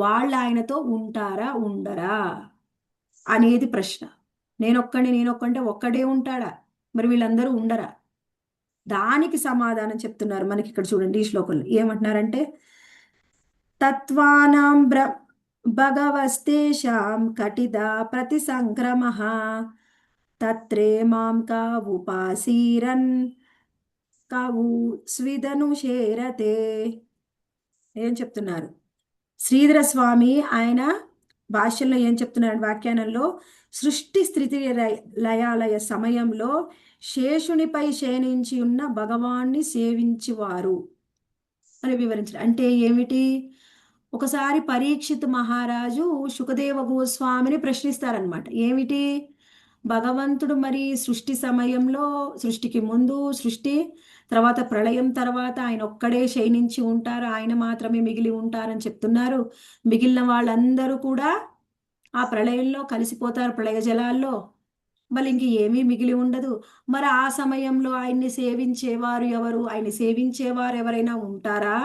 వాళ్ళు ఆయనతో ఉంటారా ఉండరా అనేది ప్రశ్న. నేనొక్కంటే ఒక్కడే ఉంటాడా? మరి వీళ్ళందరూ ఉండరా? దానికి సమాధానం చెప్తున్నారు మనకి ఇక్కడ చూడండి. ఈ శ్లోకంలో ఏమంటున్నారంటే తత్వానాం భగవస్తేషాం కటిదా ప్రతి సంక్రమ తత్రే మాం కావుపాసీరన్ కావు స్విదను షేరతే. ఏం చెప్తున్నారు శ్రీధర స్వామి? ఆయన భాష్యంలో ఏం చెప్తున్నాడు వ్యాఖ్యానంలో, సృష్టి స్థితి లయాలయ సమయంలో శేషునిపై శయనించి ఉన్న భగవాన్ని సేవించేవారు అని వివరించారు. అంటే ఏమిటి? ఒకసారి పరీక్షిత్ మహారాజు శుకదేవ గోస్వామిని ప్రశ్నిస్తారనమాట. ఏమిటి? భగవంతుడు మరి సృష్టి సమయంలో, సృష్టికి ముందు, సృష్టి తర్వాత, ప్రళయం తర్వాత ఆయన ఒక్కడే శయనించి ఉంటారు, ఆయన మాత్రమే మిగిలి ఉంటారని చెప్తున్నారు. మిగిలిన వాళ్ళందరూ కూడా ఆ ప్రళయంలో కలిసిపోతారు, ప్రళయ జలాల్లో, మళ్ళీ ఇంక ఏమీ మిగిలి ఉండదు. మరి ఆ సమయంలో ఆయన్ని సేవించేవారు ఎవరు? ఆయన్ని సేవించేవారు ఎవరైనా ఉంటారా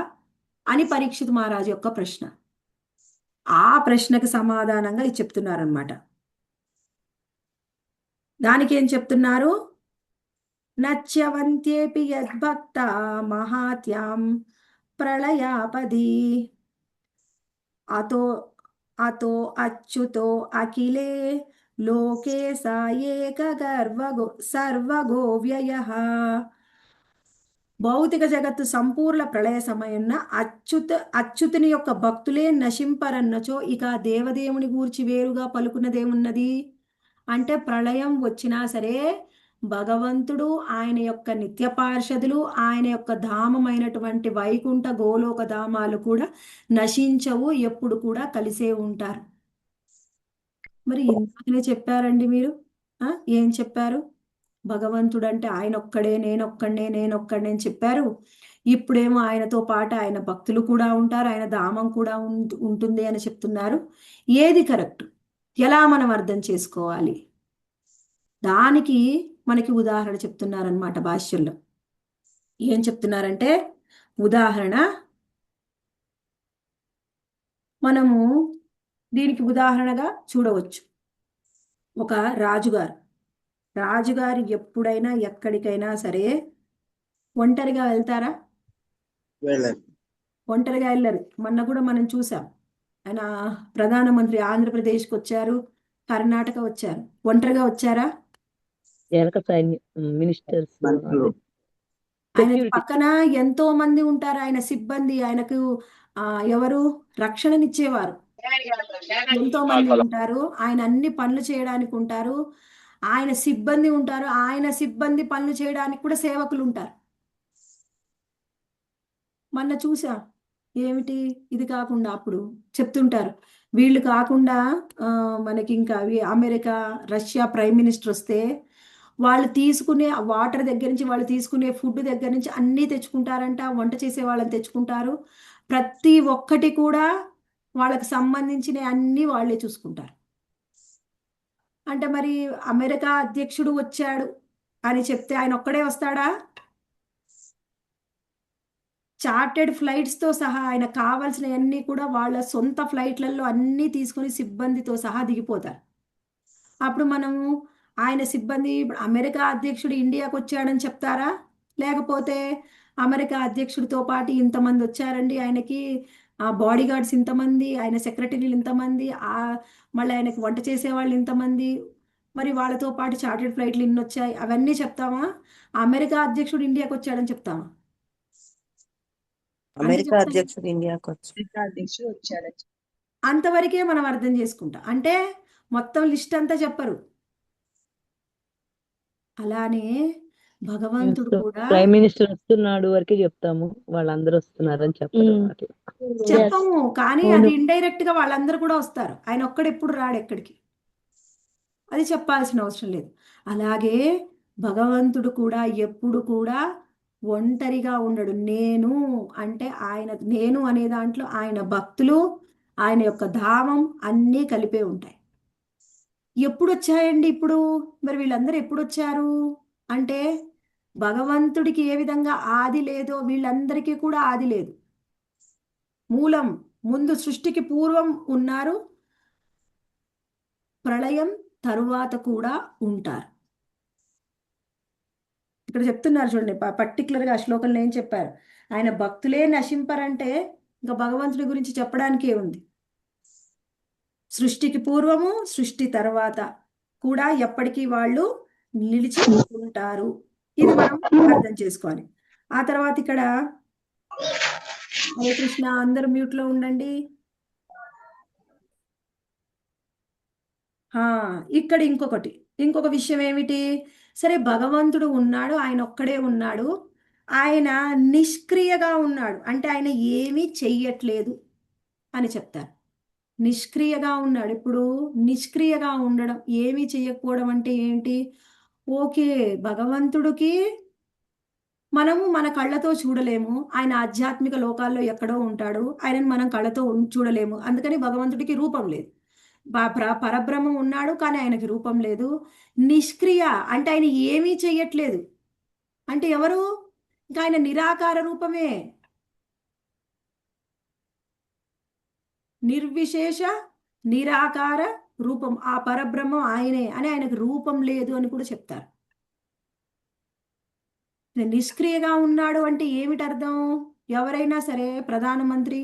అని పరీక్షిత్ మహారాజు యొక్క ప్రశ్న. ఆ ప్రశ్నకు సమాధానంగా ఇది చెప్తున్నారనమాట. దానికి ఏం చెప్తున్నారు? నచ్యవంత్యేపి యద్భక్త మహాత్యాం ప్రళయాపది అతో అతో అచ్యుతో అఖిలే లోకే సాయేక సర్వగోవ్యయః. భౌతిక జగత్తు సంపూర్ణ ప్రళయ సమయంన అచ్యుతుని యొక్క భక్తులే నశింపరన్నచో ఇక దేవదేవుని గూర్చి వేరుగా పలుకున్నదేమున్నది అంటే, ప్రళయం వచ్చినా సరే భగవంతుడు, ఆయన యొక్క నిత్య పార్షదులు, ఆయన యొక్క ధామమైనటువంటి వైకుంఠ గోలోక ధామాలు కూడా నశించవు, ఎప్పుడు కూడా కలిసే ఉంటారు. మరి ఇందాకనే చెప్పారండి మీరు, ఏం చెప్పారు? భగవంతుడు అంటే ఆయన ఒక్కడే, నేనొక్కడే అని చెప్పారు. ఇప్పుడేమో ఆయనతో పాటు ఆయన భక్తులు కూడా ఉంటారు, ఆయన ధామం కూడా ఉంటుంది అని చెప్తున్నారు. ఏది కరెక్ట్? ఎలా మనం అర్థం చేసుకోవాలి? దానికి మనకి ఉదాహరణ చెప్తున్నారనమాట భాష్యంలో. ఏం చెప్తున్నారంటే, ఉదాహరణ మనము దీనికి ఉదాహరణగా చూడవచ్చు. ఒక రాజుగారు రాజుగారు ఎప్పుడైనా ఎక్కడికైనా సరే ఒంటరిగా వెళ్తారా? వెళ్ళాలి. ఒంటరిగా వెళ్ళరు. మొన్న కూడా మనం చూసాం. ఆయన ప్రధానమంత్రి ఆంధ్రప్రదేశ్కి వచ్చారు, కర్ణాటక వచ్చారు. ఒంటరిగా వచ్చారా? వెనక సైన్యం మినిస్టర్స్ మంత్రులు. ఆయన సెక్యూరిటీ పక్కన ఎంతో మంది ఉంటారు. ఆయన సిబ్బంది ఆయనకు ఎవరు రక్షణనిచ్చేవారు ఎంతో మంది ఉంటారు. ఆయన అన్ని పనులు చేయడానికి ఉంటారు. ఆయన సిబ్బంది ఉంటారు. ఆయన సిబ్బంది పనులు చేయడానికి కూడా సేవకులు ఉంటారు. మొన్న చూసా. ఏమిటి ఇది కాకుండా అప్పుడు చెప్తుంటారు, వీళ్ళు కాకుండా మనకి ఇంకా అమెరికా, రష్యా ప్రైమ్ మినిస్టర్ వస్తే వాళ్ళు తీసుకునే వాటర్ దగ్గర నుంచి, వాళ్ళు తీసుకునే ఫుడ్ దగ్గర నుంచి అన్నీ తెచ్చుకుంటారంట. వంట చేసే వాళ్ళని తెచ్చుకుంటారు. ప్రతి ఒక్కటి కూడా వాళ్ళకి సంబంధించిన అన్నీ వాళ్ళే చూసుకుంటారు. అంటే మరి అమెరికా అధ్యక్షుడు వచ్చాడు అని చెప్తే ఆయన ఒక్కడే వస్తాడా? చార్టెడ్ ఫ్లైట్స్తో సహా ఆయన కావాల్సినవన్నీ కూడా వాళ్ళ సొంత ఫ్లైట్లలో అన్నీ తీసుకుని సిబ్బందితో సహా దిగిపోతారు. అప్పుడు మనము ఆయన సిబ్బంది ఇప్పుడు అమెరికా అధ్యక్షుడు ఇండియాకు వచ్చాడని చెప్తారా? లేకపోతే అమెరికా అధ్యక్షుడితో పాటు ఇంతమంది వచ్చారండి, ఆయనకి బాడీ గార్డ్స్ ఇంతమంది, ఆయన సెక్రటరీలు ఇంతమంది, మళ్ళీ ఆయనకి వంట చేసేవాళ్ళు ఇంతమంది, మరి వాళ్ళతో పాటు చార్టెడ్ ఫ్లైట్లు ఇన్ని వచ్చాయి, అవన్నీ చెప్తామా? అమెరికా అధ్యక్షుడు ఇండియాకు వచ్చాడని చెప్తామా? అన్ని అమెరికా చెప్తాం. అధ్యక్షుడు ఇండియాకు వచ్చి అధ్యక్షుడు వచ్చాడు. అంతవరకే మనం అర్థం చేసుకుంటాం. అంటే మొత్తం లిస్ట్ అంతా చెప్పరు. అలానే భగవంతుడు కూడా ప్రైమ్ మినిస్టర్ వస్తున్నాడు వరకే చెప్తాము, వాళ్ళందరూ వస్తున్నారని చెప్పరు అట్లా. చెప్పము, కానీ అవును. అది ఇండైరెక్ట్ గా వాళ్ళందరూ కూడా వస్తారు. ఆయన ఒక్కడు ఎప్పుడు రాడు ఎక్కడికి, అది చెప్పాల్సిన అవసరం లేదు. అలాగే భగవంతుడు కూడా ఎప్పుడు కూడా ఒంటరిగా ఉండడు. నేను అంటే ఆయన, నేను అనే దాంట్లో ఆయన భక్తులు, ఆయన యొక్క ధామం అన్నీ కలిపే ఉంటాయి. ఎప్పుడు వచ్చాయండి ఇప్పుడు? మరి వీళ్ళందరూ ఎప్పుడు వచ్చారు అంటే, భగవంతుడికి ఏ విధంగా ఆది లేదో వీళ్ళందరికీ కూడా ఆది లేదు. మూలం, ముందు సృష్టికి పూర్వం ఉన్నారు, ప్రళయం తరువాత కూడా ఉంటారు. ఇక్కడ చెప్తున్నారు చూడండి, పర్టికులర్గా ఆ శ్లోకంలో ఏం చెప్పారు, ఆయన భక్తులే నశింపరంటే ఇంకా భగవంతుడి గురించి చెప్పడానికే ఉంది. సృష్టికి పూర్వము, సృష్టి తర్వాత కూడా ఎప్పటికీ వాళ్ళు నిలిచి ఉంటారు. ఇది మనం అర్థం చేసుకోవాలి. ఆ తర్వాత ఇక్కడ హరే కృష్ణ, అందరూ మ్యూట్ లో ఉండండి. ఇక్కడ ఇంకొక విషయం ఏమిటి? సరే, భగవంతుడు ఉన్నాడు, ఆయన ఒక్కడే ఉన్నాడు, ఆయన నిష్క్రియగా ఉన్నాడు అంటే ఆయన ఏమీ చెయ్యట్లేదు అని చెప్తారు. నిష్క్రియగా ఉన్నాడు. ఇప్పుడు నిష్క్రియగా ఉండడం, ఏమీ చెయ్యకపోవడం అంటే ఏంటి? ఓకే, భగవంతుడికి మనము మన కళ్ళతో చూడలేము, ఆయన ఆధ్యాత్మిక లోకాల్లో ఎక్కడో ఉంటాడు, ఆయనను మనం కళ్ళతో చూడలేము, అందుకని భగవంతుడికి రూపం లేదు. పరబ్రహ్మం ఉన్నాడు కానీ ఆయనకి రూపం లేదు. నిష్క్రియ అంటే ఆయన ఏమీ చెయ్యట్లేదు అంటే ఎవరు? ఇంకా ఆయన నిరాకార రూపమే, నిర్విశేష నిరాకార రూపం, ఆ పరబ్రహ్మం ఆయనే అని, ఆయనకు రూపం లేదు అని కూడా చెప్తారు. నిష్క్రియగా ఉన్నాడు అంటే ఏమిటి అర్థం? ఎవరైనా సరే, ప్రధానమంత్రి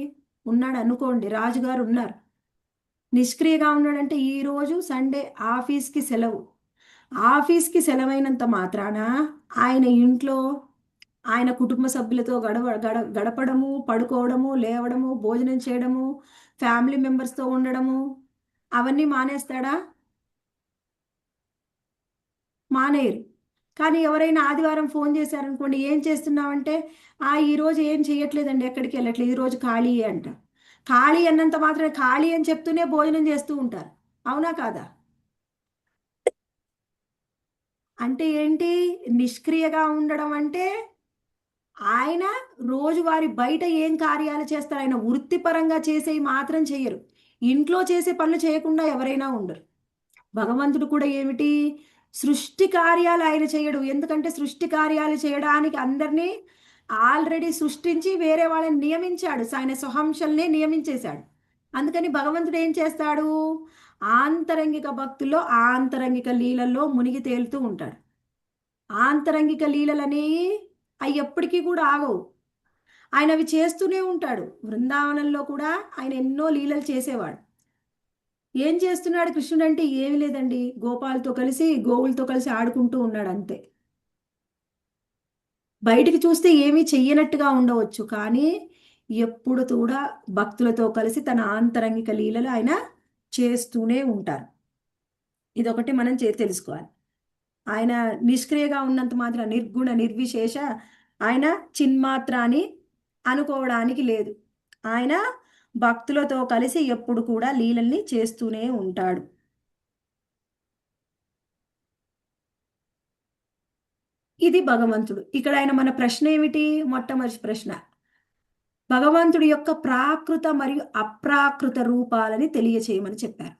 ఉన్నాడు అనుకోండి, రాజుగారు ఉన్నారు, నిష్క్రియగా ఉన్నాడంటే ఈరోజు సండే ఆఫీస్కి సెలవు, ఆఫీస్కి సెలవైనంత మాత్రాన ఆయన ఇంట్లో ఆయన కుటుంబ సభ్యులతో గడపడము, పడుకోవడము, లేవడము, భోజనం చేయడము, ఫ్యామిలీ మెంబర్స్తో ఉండడము అవన్నీ మానేస్తాడా? మానేయరు. కానీ ఎవరైనా ఆదివారం ఫోన్ చేశారనుకోండి, ఏం చేస్తున్నావంటే, ఈరోజు ఏం చేయట్లేదండి, ఎక్కడికి వెళ్ళట్లేదు, ఈరోజు ఖాళీ అంట. ఖాళీ అన్నంత మాత్రం ఖాళీ అని చెప్తూనే భోజనం చేస్తూ ఉంటారు. అవునా కాదా? అంటే ఏంటి? నిష్క్రియగా ఉండడం అంటే ఆయన రోజువారి బయట ఏం కార్యాలు చేస్తారు, ఆయన వృత్తిపరంగా చేసేవి మాత్రం చేయరు. ఇంట్లో చేసే పనులు చేయకుండా ఎవరైనా ఉండరు. భగవంతుడు కూడా ఏమిటి? సృష్టి కార్యాలు ఆయన చేయడు. ఎందుకంటే సృష్టి కార్యాలు చేయడానికి అందరినీ ఆల్రెడీ సృష్టించి వేరే వాళ్ళని నియమించాడు, ఆయన స్వహంశల్నే నియమించేశాడు. అందుకని భగవంతుడు ఏం చేస్తాడు, ఆంతరంగిక భక్తుల్లో ఆంతరంగిక లీలల్లో మునిగి తేలుతూ ఉంటాడు. ఆంతరంగిక లీలలనేవి అవి ఎప్పటికీ కూడా ఆగవు, ఆయన అవి చేస్తూనే ఉంటాడు. బృందావనంలో కూడా ఆయన ఎన్నో లీలలు చేసేవాడు. ఏం చేస్తున్నాడు కృష్ణుడు అంటే ఏమి లేదండి, గోపాలతో కలిసి గోవులతో కలిసి ఆడుకుంటూ ఉన్నాడు అంతే. బయటికి చూస్తే ఏమీ చెయ్యనట్టుగా ఉండవచ్చు, కానీ ఎప్పుడు కూడా భక్తులతో కలిసి తన ఆంతరంగిక లీలలు ఆయన చేస్తూనే ఉంటారు. ఇదొకటి మనం తెలుసుకోవాలి. ఆయన నిష్క్రియగా ఉన్నంత మాత్రం నిర్గుణ నిర్విశేష ఆయన చిన్మాత్ర అని అనుకోవడానికి లేదు. ఆయన భక్తులతో కలిసి ఎప్పుడు కూడా లీలల్ని చేస్తూనే ఉంటాడు. ఇది భగవంతుడు. ఇక్కడ ఆయన మన ప్రశ్న ఏమిటి, మొట్టమొదటి ప్రశ్న భగవంతుడి యొక్క ప్రాకృత మరియు అప్రాకృత రూపాలని తెలియచేయమని చెప్పారు.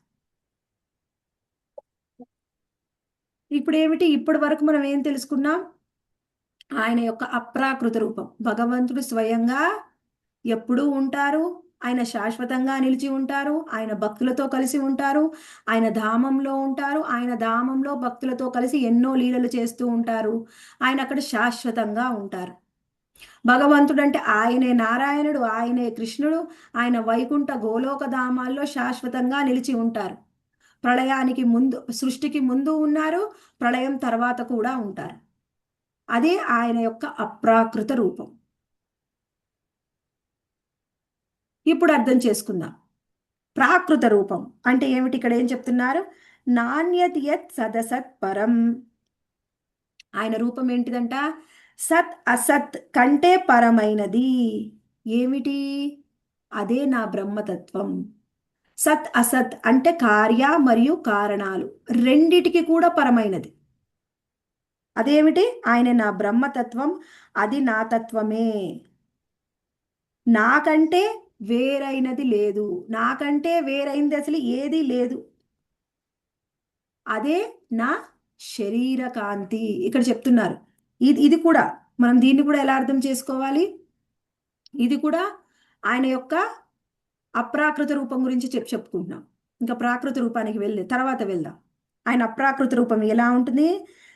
ఇప్పుడు ఏమిటి, ఇప్పటి వరకు మనం ఏం తెలుసుకున్నాం, ఆయన యొక్క అప్రాకృత రూపం. భగవంతుడు స్వయంగా ఎప్పుడూ ఉంటారు, ఆయన శాశ్వతంగా నిలిచి ఉంటారు, ఆయన భక్తులతో కలిసి ఉంటారు, ఆయన ధామంలో ఉంటారు, ఆయన ధామంలో భక్తులతో కలిసి ఎన్నో లీలలు చేస్తూ ఉంటారు, ఆయన అక్కడ శాశ్వతంగా ఉంటారు. భగవంతుడు అంటే ఆయనే నారాయణుడు, ఆయనే కృష్ణుడు, ఆయన వైకుంఠ గోలోక ధామాల్లో శాశ్వతంగా నిలిచి ఉంటారు. ప్రళయానికి ముందు, సృష్టికి ముందు ఉన్నారు, ప్రళయం తర్వాత కూడా ఉంటారు. అదే ఆయన యొక్క అప్రాకృత రూపం. ఇప్పుడు అర్థం చేసుకుందాం. ప్రాకృత రూపం అంటే ఏమిటి, ఇక్కడ ఏం చెప్తున్నారు, నాణ్యత్ యత్ సదసత్ పరం. ఆయన రూపం ఏంటిదంట, సత్ అసత్ కంటే పరమైనది. ఏమిటి, అదే నా బ్రహ్మతత్వం. సత్ అసత్ అంటే కార్య మరియు కారణాలు రెండిటికి కూడా పరమైనది. అదేమిటి, ఆయన నా బ్రహ్మతత్వం, అది నా తత్వమే. నాకంటే వేరైనది లేదు, నాకంటే వేరైంది అసలు ఏది లేదు. అదే నా శరీర కాంతి. ఇక్కడ చెప్తున్నారు. ఇది కూడా మనం దీన్ని కూడా ఎలా అర్థం చేసుకోవాలి, ఇది కూడా ఆయన యొక్క అప్రాకృత రూపం గురించి చెప్పుకుంటున్నాం. ఇంకా ప్రాకృత రూపానికి తర్వాత వెళ్దాం. ఆయన అప్రాకృత రూపం ఎలా ఉంటుంది,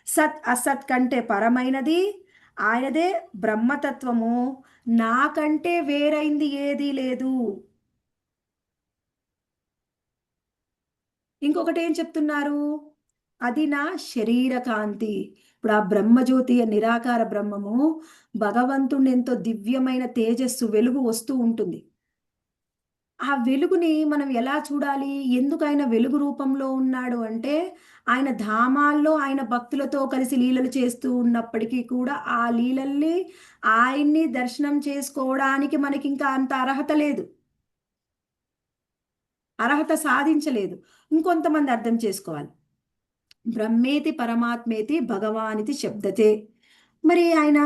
సత్ అసత్ కంటే పరమైనది, ఆయనదే బ్రహ్మతత్వము, నాకంటే వేరైంది ఏదీ లేదు. ఇంకొకటి ఏం చెప్తున్నారు, అది నా శరీర కాంతి. ఇప్పుడు ఆ బ్రహ్మజ్యోతి నిరాకార బ్రహ్మము, భగవంతుని ఎంతో దివ్యమైన తేజస్సు వెలుగు వస్తూ ఉంటుంది. ఆ వెలుగుని మనం ఎలా చూడాలి, ఎందుకు ఆయన వెలుగు రూపంలో ఉన్నాడు అంటే, ఆయన ధామాల్లో ఆయన భక్తులతో కలిసి లీలలు చేస్తూ ఉన్నప్పటికీ కూడా ఆ లీలల్ని ఆయన్ని దర్శనం చేసుకోవడానికి మనకి ఇంకా అంత అర్హత లేదు, అర్హత సాధించలేదు. ఇంకొంతమంది అర్థం చేసుకోవాలి, బ్రహ్మేతి పరమాత్మేతి భగవానితి శబ్దతే. మరి ఆయన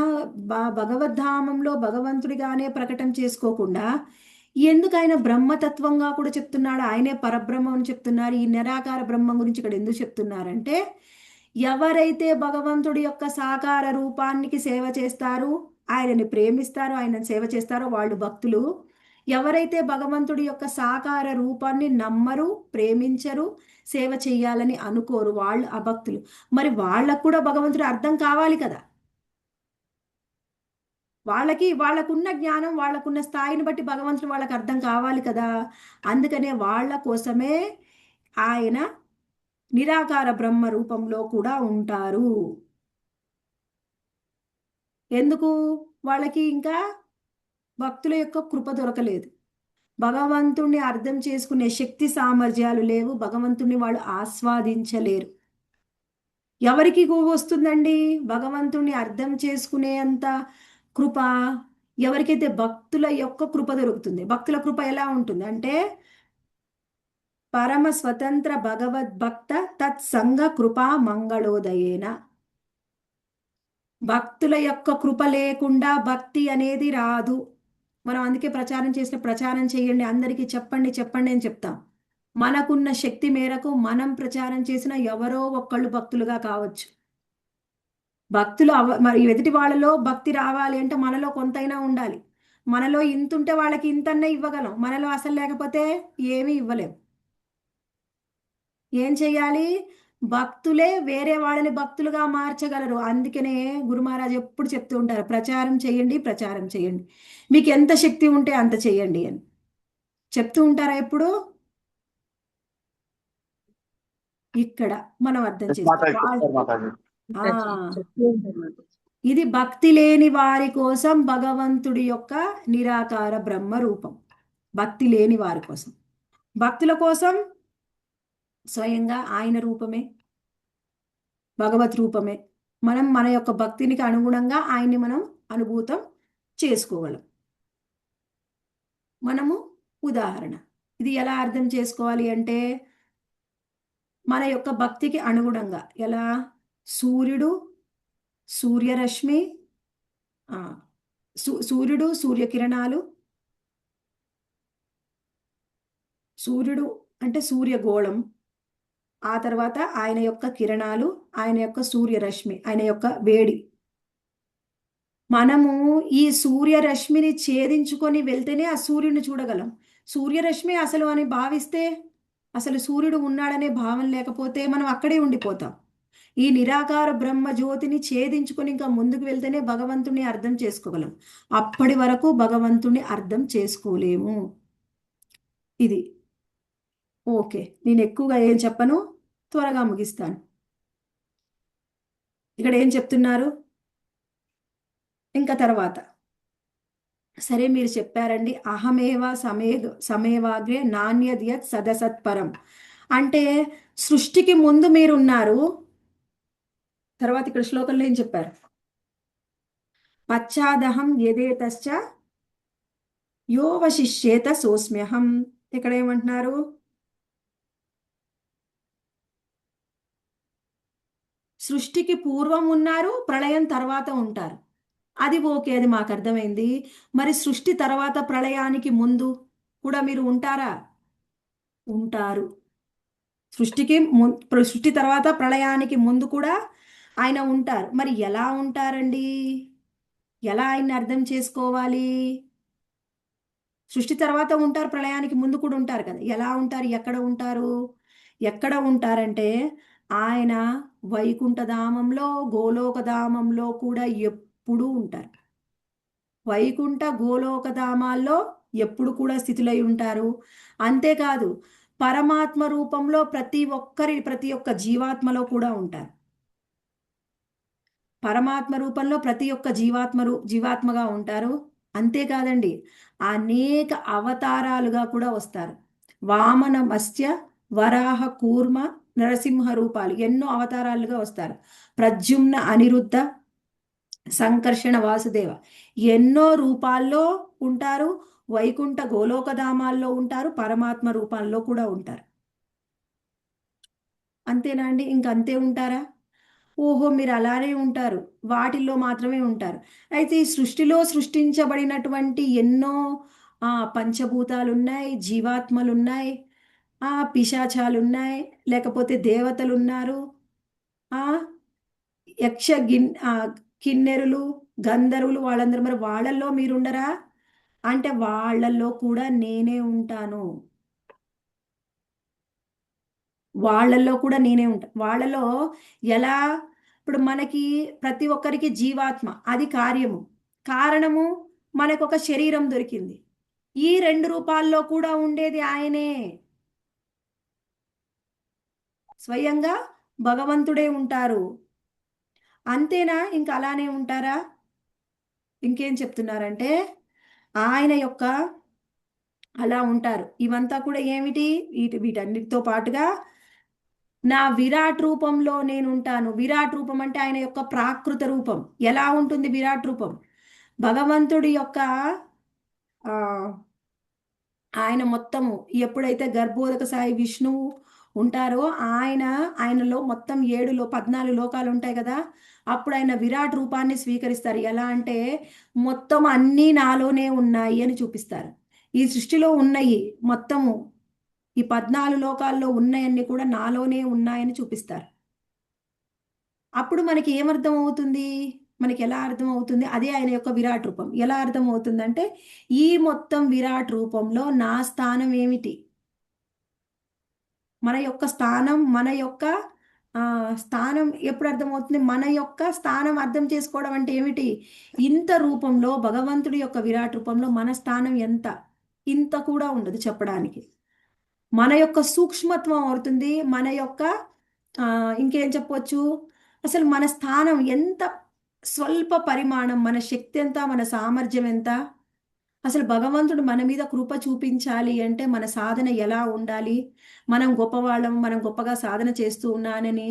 భగవద్ధామంలో భగవంతుడిగానే ప్రకటన చేసుకోకుండా ఎందుకు ఆయన బ్రహ్మతత్వంగా కూడా చెప్తున్నాడు, ఆయనే పరబ్రహ్మం అని చెప్తున్నారు. ఈ నిరాకార బ్రహ్మం గురించి ఇక్కడ ఎందుకు చెప్తున్నారంటే, ఎవరైతే భగవంతుడి యొక్క సాకార రూపానికి సేవ చేస్తారు, ఆయనని ప్రేమిస్తారో, ఆయన సేవ చేస్తారో వాళ్ళు భక్తులు. ఎవరైతే భగవంతుడి యొక్క సాకార రూపాన్ని నమ్మరు, ప్రేమించరు, సేవ చేయాలని అనుకోరు, వాళ్ళు అభక్తులు. మరి వాళ్ళకు కూడా భగవంతుడు అర్థం కావాలి కదా, వాళ్ళకున్న జ్ఞానం, వాళ్ళకున్న స్థాయిని బట్టి భగవంతుడు వాళ్ళకి అర్థం కావాలి కదా. అందుకనే వాళ్ళ కోసమే ఆయన నిరాకార బ్రహ్మ రూపంలో కూడా ఉంటారు. ఎందుకు, వాళ్ళకి ఇంకా భక్తుల యొక్క కృప దొరకలేదు, భగవంతుణ్ణి అర్థం చేసుకునే శక్తి సామర్థ్యాలు లేవు, భగవంతుణ్ణి వాళ్ళు ఆస్వాదించలేరు. ఎవరికి వస్తుందండి భగవంతుణ్ణి అర్థం చేసుకునే అంత కృప, ఎవరికైతే భక్తుల యొక్క కృప దొరుకుతుంది. భక్తుల కృప ఎలా ఉంటుంది అంటే, పరమ స్వతంత్ర భగవద్భక్త తత్సంగ కృపా మంగళోదయేన. భక్తుల యొక్క కృప లేకుండా భక్తి అనేది రాదు. మనం అందుకే ప్రచారం చేయండి, అందరికీ చెప్పండి అని చెప్తాం. మనకున్న శక్తి మేరకు మనం ప్రచారం చేసిన ఎవరో ఒక్కళ్ళు భక్తులుగా కావచ్చు. భక్తులు మరి ఎదుటి వాళ్ళలో భక్తి రావాలి అంటే మనలో కొంతైనా ఉండాలి. మనలో ఇంత ఉంటే వాళ్ళకి ఇంతనే ఇవ్వగలం. మనలో అసలు లేకపోతే ఏమీ ఇవ్వలేం. ఏం చెయ్యాలి? భక్తులే వేరే వాళ్ళని భక్తులుగా మార్చగలరు. అందుకనే గురు మహారాజ్ ఎప్పుడు చెప్తూ ఉంటారు, ప్రచారం చేయండి, ప్రచారం చేయండి, మీకు ఎంత శక్తి ఉంటే అంత చేయండి అని చెప్తూ ఉంటారా ఎప్పుడు? ఇక్కడ మనం అర్థం చేసుకోవాలి. ఇది భక్తి లేని వారి కోసం భగవంతుడి యొక్క నిరాకార బ్రహ్మ రూపం. భక్తి లేని వారి కోసం. భక్తుల కోసం స్వయంగా ఆయన రూపమే, భగవత్ రూపమే. మనం మన యొక్క భక్తినికి అనుగుణంగా ఆయన్ని మనం అనుభూతం చేసుకోగలం. మనము ఉదాహరణ ఇది ఎలా అర్థం చేసుకోవాలి అంటే, మన యొక్క భక్తికి అనుగుణంగా ఎలా సూర్యుడు, సూర్యరశ్మి, సూర్యుడు, సూర్యకిరణాలు, సూర్యుడు అంటే సూర్యగోళం, ఆ తర్వాత ఆయన యొక్క కిరణాలు, ఆయన యొక్క సూర్యరశ్మి, ఆయన యొక్క వేడి. మనము ఈ సూర్యరశ్మిని ఛేదించుకొని వెళ్తేనే ఆ సూర్యుడిని చూడగలం. సూర్యరశ్మి అసలు అని భావిస్తే, అసలు సూర్యుడు ఉన్నాడనే భావం లేకపోతే మనం అక్కడే ఉండిపోతాం. ఈ నిరాకార బ్రహ్మ జ్యోతిని ఛేదించుకొని ఇంకా ముందుకు వెళ్తేనే భగవంతుని అర్థం చేసుకోగలం. అప్పటి వరకు భగవంతుని అర్థం చేసుకోలేము. ఇది ఓకే. నేను ఎక్కువగా ఏం చెప్పను, త్వరగా ముగిస్తాను. ఇక్కడ ఏం చెప్తున్నారు ఇంకా తర్వాత? సరే మీరు చెప్పారండి, అహమేవ సమేవాగ్రే నాణ్యద్యత్ సదసత్పరం అంటే సృష్టికి ముందు మీరున్నారు. తర్వాత ఇక్కడ శ్లోకంలో ఏం చెప్పారు? పశ్చాదహం యదేతశ్చ యోవశిష్యేత సోస్మ్యహం. ఇక్కడ ఏమంటున్నారు? సృష్టికి పూర్వం ఉన్నారు, ప్రళయం తర్వాత ఉంటారు. అది ఓకే, అది మాకు అర్థమైంది. మరి సృష్టి తర్వాత ప్రళయానికి ముందు కూడా మీరు ఉంటారా? ఉంటారు. సృష్టి తర్వాత ప్రళయానికి ముందు కూడా ఆయన ఉంటారు. మరి ఎలా ఉంటారండి? ఎలా ఆయన్ని అర్థం చేసుకోవాలి? సృష్టి తర్వాత ఉంటారు, ప్రళయానికి ముందు కూడా ఉంటారు కదా. ఎలా ఉంటారు? ఎక్కడ ఉంటారు? ఎక్కడ ఉంటారంటే ఆయన వైకుంఠధామంలో, గోలోకధామంలో కూడా ఎప్పుడూ ఉంటారు. వైకుంఠ గోలోకధామాల్లో ఎప్పుడు కూడా స్థితులై ఉంటారు. అంతేకాదు పరమాత్మ రూపంలో ప్రతి ఒక్క జీవాత్మలో కూడా ఉంటారు. పరమాత్మ రూపంలో ప్రతి ఒక్క జీవాత్మగా ఉంటారు. అంతేకాదండి, అనేక అవతారాలుగా కూడా వస్తారు. వామన, మత్స్య, వరాహ, కూర్మ, నరసింహ రూపాలు ఎన్నో అవతారాలుగా వస్తారు. ప్రద్యుమ్న, అనిరుద్ధ, సంకర్షణ, వాసుదేవ ఎన్నో రూపాల్లో ఉంటారు. వైకుంఠ గోలోకధామాల్లో ఉంటారు, పరమాత్మ రూపాల్లో కూడా ఉంటారు. అంతేనా అండి? ఇంకంతే ఉంటారా? ఓహో, మీరు అలానే ఉంటారు, వాటిల్లో మాత్రమే ఉంటారు. అయితే ఈ సృష్టిలో సృష్టించబడినటువంటి ఎన్నో పంచభూతాలు ఉన్నాయి, జీవాత్మలు ఉన్నాయి, పిశాచాలు ఉన్నాయి, లేకపోతే దేవతలు ఉన్నారు, యక్ష కిన్నెరులు, గంధర్వులు, వాళ్ళందరూ. మరి వాళ్ళల్లో మీరుండరా అంటే వాళ్ళల్లో కూడా నేనే ఉంటాను. వాళ్ళల్లో కూడా నేనే ఉంటాను. వాళ్ళలో ఎలా? ఇప్పుడు మనకి ప్రతి ఒక్కరికి జీవాత్మ అది కార్యము, కారణము మనకు ఒక శరీరం దొరికింది. ఈ రెండు రూపాల్లో కూడా ఉండేది ఆయనే. స్వయంగా భగవంతుడే ఉంటారు. అంతేనా? ఇంకా అలానే ఉంటారా? ఇంకేం చెప్తున్నారంటే ఆయన యొక్క అలా ఉంటారు. ఇవంతా కూడా ఏమిటి? వీటన్నిటితో పాటుగా నా విరాట్ రూపంలో నేను ఉంటాను. విరాట్ రూపం అంటే ఆయన యొక్క ప్రాకృత రూపం. ఎలా ఉంటుంది విరాట్ రూపం? భగవంతుడి యొక్క ఆయన మొత్తము ఎప్పుడైతే గర్భోదక సాయి విష్ణువు ఉంటారో ఆయనలో మొత్తం 14 లోకాలు ఉంటాయి కదా. అప్పుడు ఆయన విరాట్ రూపాన్ని స్వీకరిస్తారు. ఎలా అంటే మొత్తం అన్నీ నాలోనే ఉన్నాయి అని చూపిస్తారు. ఈ సృష్టిలో ఉన్నాయి మొత్తము, ఈ 14 లోకాల్లో ఉన్నాయన్నీ కూడా నాలోనే ఉన్నాయని చూపిస్తారు. అప్పుడు మనకి ఏమర్థం అవుతుంది? మనకి ఎలా అర్థం అవుతుంది? అదే ఆయన యొక్క విరాట్ రూపం. ఎలా అర్థం అవుతుందంటే ఈ మొత్తం విరాట్ రూపంలో నా స్థానం ఏమిటి? మన యొక్క స్థానం, మన యొక్క స్థానం ఎప్పుడు అర్థమవుతుంది? మన యొక్క స్థానం అర్థం చేసుకోవడం అంటే ఏమిటి? ఇంత రూపంలో భగవంతుడి యొక్క విరాట్ రూపంలో మన స్థానం ఎంత? ఇంత కూడా ఉండదు చెప్పడానికి. మన యొక్క సూక్ష్మత్వం అవుతుంది. మన యొక్క ఇంకేం చెప్పవచ్చు? అసలు మన స్థానం ఎంత స్వల్ప పరిమాణం, మన శక్తి ఎంత, మన సామర్థ్యం ఎంత? అసలు భగవంతుడు మన మీద కృప చూపించాలి అంటే మన సాధన ఎలా ఉండాలి? మనం గొప్పవాళ్ళం, మనం గొప్పగా సాధన చేస్తూ ఉన్నానని,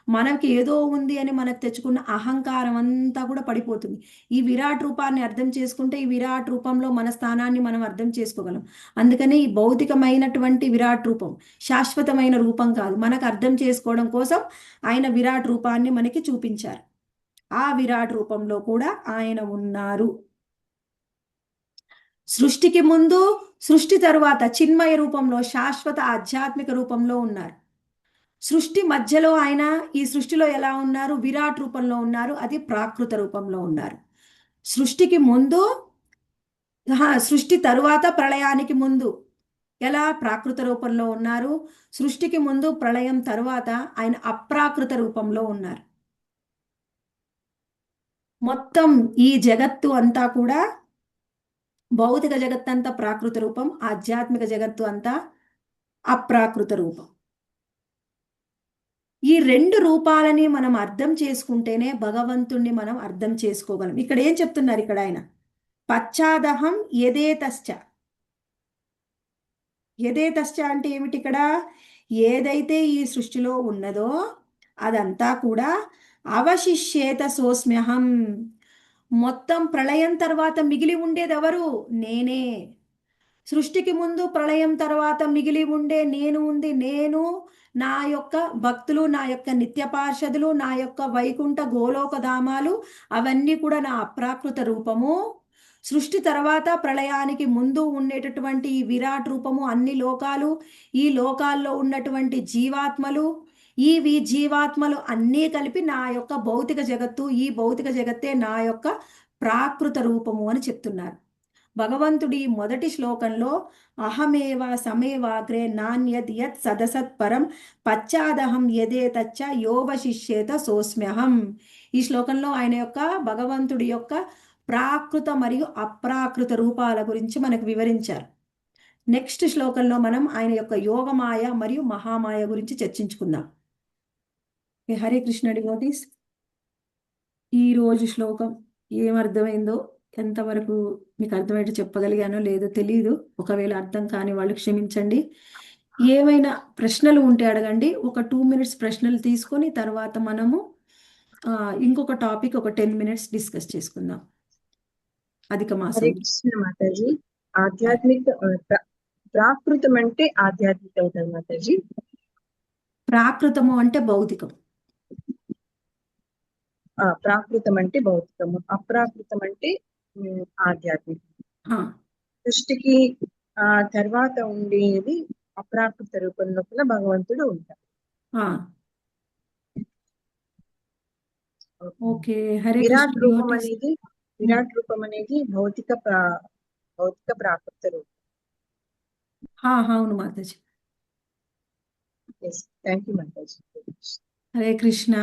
మనకి ఏదో ఉంది అని మనకు తెచ్చుకున్న అహంకారం అంతా కూడా పడిపోతుంది. ఈ విరాట్ రూపాన్ని అర్థం చేసుకుంటే ఈ విరాట్ రూపంలో మన స్థానాన్ని మనం అర్థం చేసుకోగలం. అందుకని ఈ భౌతికమైనటువంటి విరాట్ రూపం శాశ్వతమైన రూపం కాదు. మనకు అర్థం చేసుకోవడం కోసం ఆయన విరాట్ రూపాన్ని మనకి చూపించారు. ఆ విరాట్ రూపంలో కూడా ఆయన ఉన్నారు. సృష్టికి ముందు, సృష్టి తరువాత చిన్మయ రూపంలో, శాశ్వత ఆధ్యాత్మిక రూపంలో ఉన్నారు. సృష్టి మధ్యలో ఆయన ఈ సృష్టిలో ఎలా ఉన్నారు? విరాట్ రూపంలో ఉన్నారు. అది ప్రాకృత రూపంలో ఉన్నారు. సృష్టికి ముందు, సృష్టి తరువాత ప్రళయానికి ముందు ఎలా ప్రాకృత రూపంలో ఉన్నారు? సృష్టికి ముందు, ప్రళయం తరువాత ఆయన అప్రాకృత రూపంలో ఉన్నారు. మొత్తం ఈ జగత్తు అంతా కూడా, భౌతిక జగత్తు అంతా ప్రాకృత రూపం, ఆధ్యాత్మిక జగత్తు అంతా అప్రాకృత రూపం. ఈ రెండు రూపాలని మనం అర్థం చేసుకుంటేనే భగవంతుణ్ణి మనం అర్థం చేసుకోగలం. ఇక్కడ ఏం చెప్తున్నారు ఇక్కడ ఆయన? పశ్చాదహం యదేతశ్చ. యదేతశ్చ అంటే ఏమిటి? ఇక్కడ ఏదైతే ఈ సృష్టిలో ఉన్నదో అదంతా కూడా అవశిష్యేత సోస్మ్యహం. మొత్తం ప్రళయం తర్వాత మిగిలి ఉండేది ఎవరు? నేనే. సృష్టికి ముందు, ప్రళయం తర్వాత మిగిలి ఉండే నేను ఉంది. నేను, నా యొక్క భక్తులు, నా యొక్క నిత్య పార్షదులు, నా యొక్క వైకుంఠ గోలోక ధామాలు, అవన్నీ కూడా నా అప్రాకృత రూపము. సృష్టి తర్వాత ప్రళయానికి ముందు ఉండేటటువంటి ఈ విరాట్ రూపము, అన్ని లోకాలు, ఈ లోకాల్లో ఉన్నటువంటి జీవాత్మలు, ఈ జీవాత్మలు అన్నీ కలిపి నా యొక్క భౌతిక జగత్తు. ఈ భౌతిక జగత్తే నా యొక్క ప్రాకృత రూపము అని చెప్తున్నారు. భగవంతుడి మొదటి శ్లోకంలో అహమేవ సమేవాగ్రే నాణ్యద్ యత్ సదసత్పరం పశ్చాదహం యదేతచ్చ యోవశిష్యేత సోస్మ్యహం. ఈ శ్లోకంలో ఆయన యొక్క, భగవంతుడి యొక్క ప్రాకృత మరియు అప్రాకృత రూపాల గురించి మనకు వివరించారు. నెక్స్ట్ శ్లోకంలో మనం ఆయన యొక్క యోగమాయ మరియు మహామాయ గురించి చర్చించుకుందాం. హరే కృష్ణ డివోటీస్, ఈ రోజు శ్లోకం ఏమర్థమైందో, ఎంతవరకు మీకు అర్థమయ్యేట్టు చెప్పగలిగానో లేదో తెలియదు. ఒకవేళ అర్థం కాని వాళ్ళు క్షమించండి. ఏమైనా ప్రశ్నలు ఉంటే అడగండి. ఒక 2 minutes ప్రశ్నలు తీసుకొని తర్వాత మనము ఇంకొక టాపిక్ ఒక 10 minutes డిస్కస్ చేసుకుందాం. అధిక హరే మాసం. కృష్ణ మాతాజీ. ఆధ్యాత్మిక ప్రాకృతం అంటే ఆధ్యాత్మికం కదా మాతాజీ? ప్రాకృతము అంటే భౌతికం. ప్రాకృతం అంటే భౌతికము, అప్రాకృతం అంటే ఆధ్యాత్మికం. సృష్టికి తర్వాత ఉండేది అప్రాకృత రూపంలో కూడా భగవంతుడు ఉంటాడు. ఓకే, హరే విరాట్ కృష్ణ రూపం డివోటీస్. అనేది, విరాట్ రూపం అనేది భౌతిక ప్రాకృత రూపం. అవును మాతాజీ. Thank you Mataji. హరే కృష్ణ.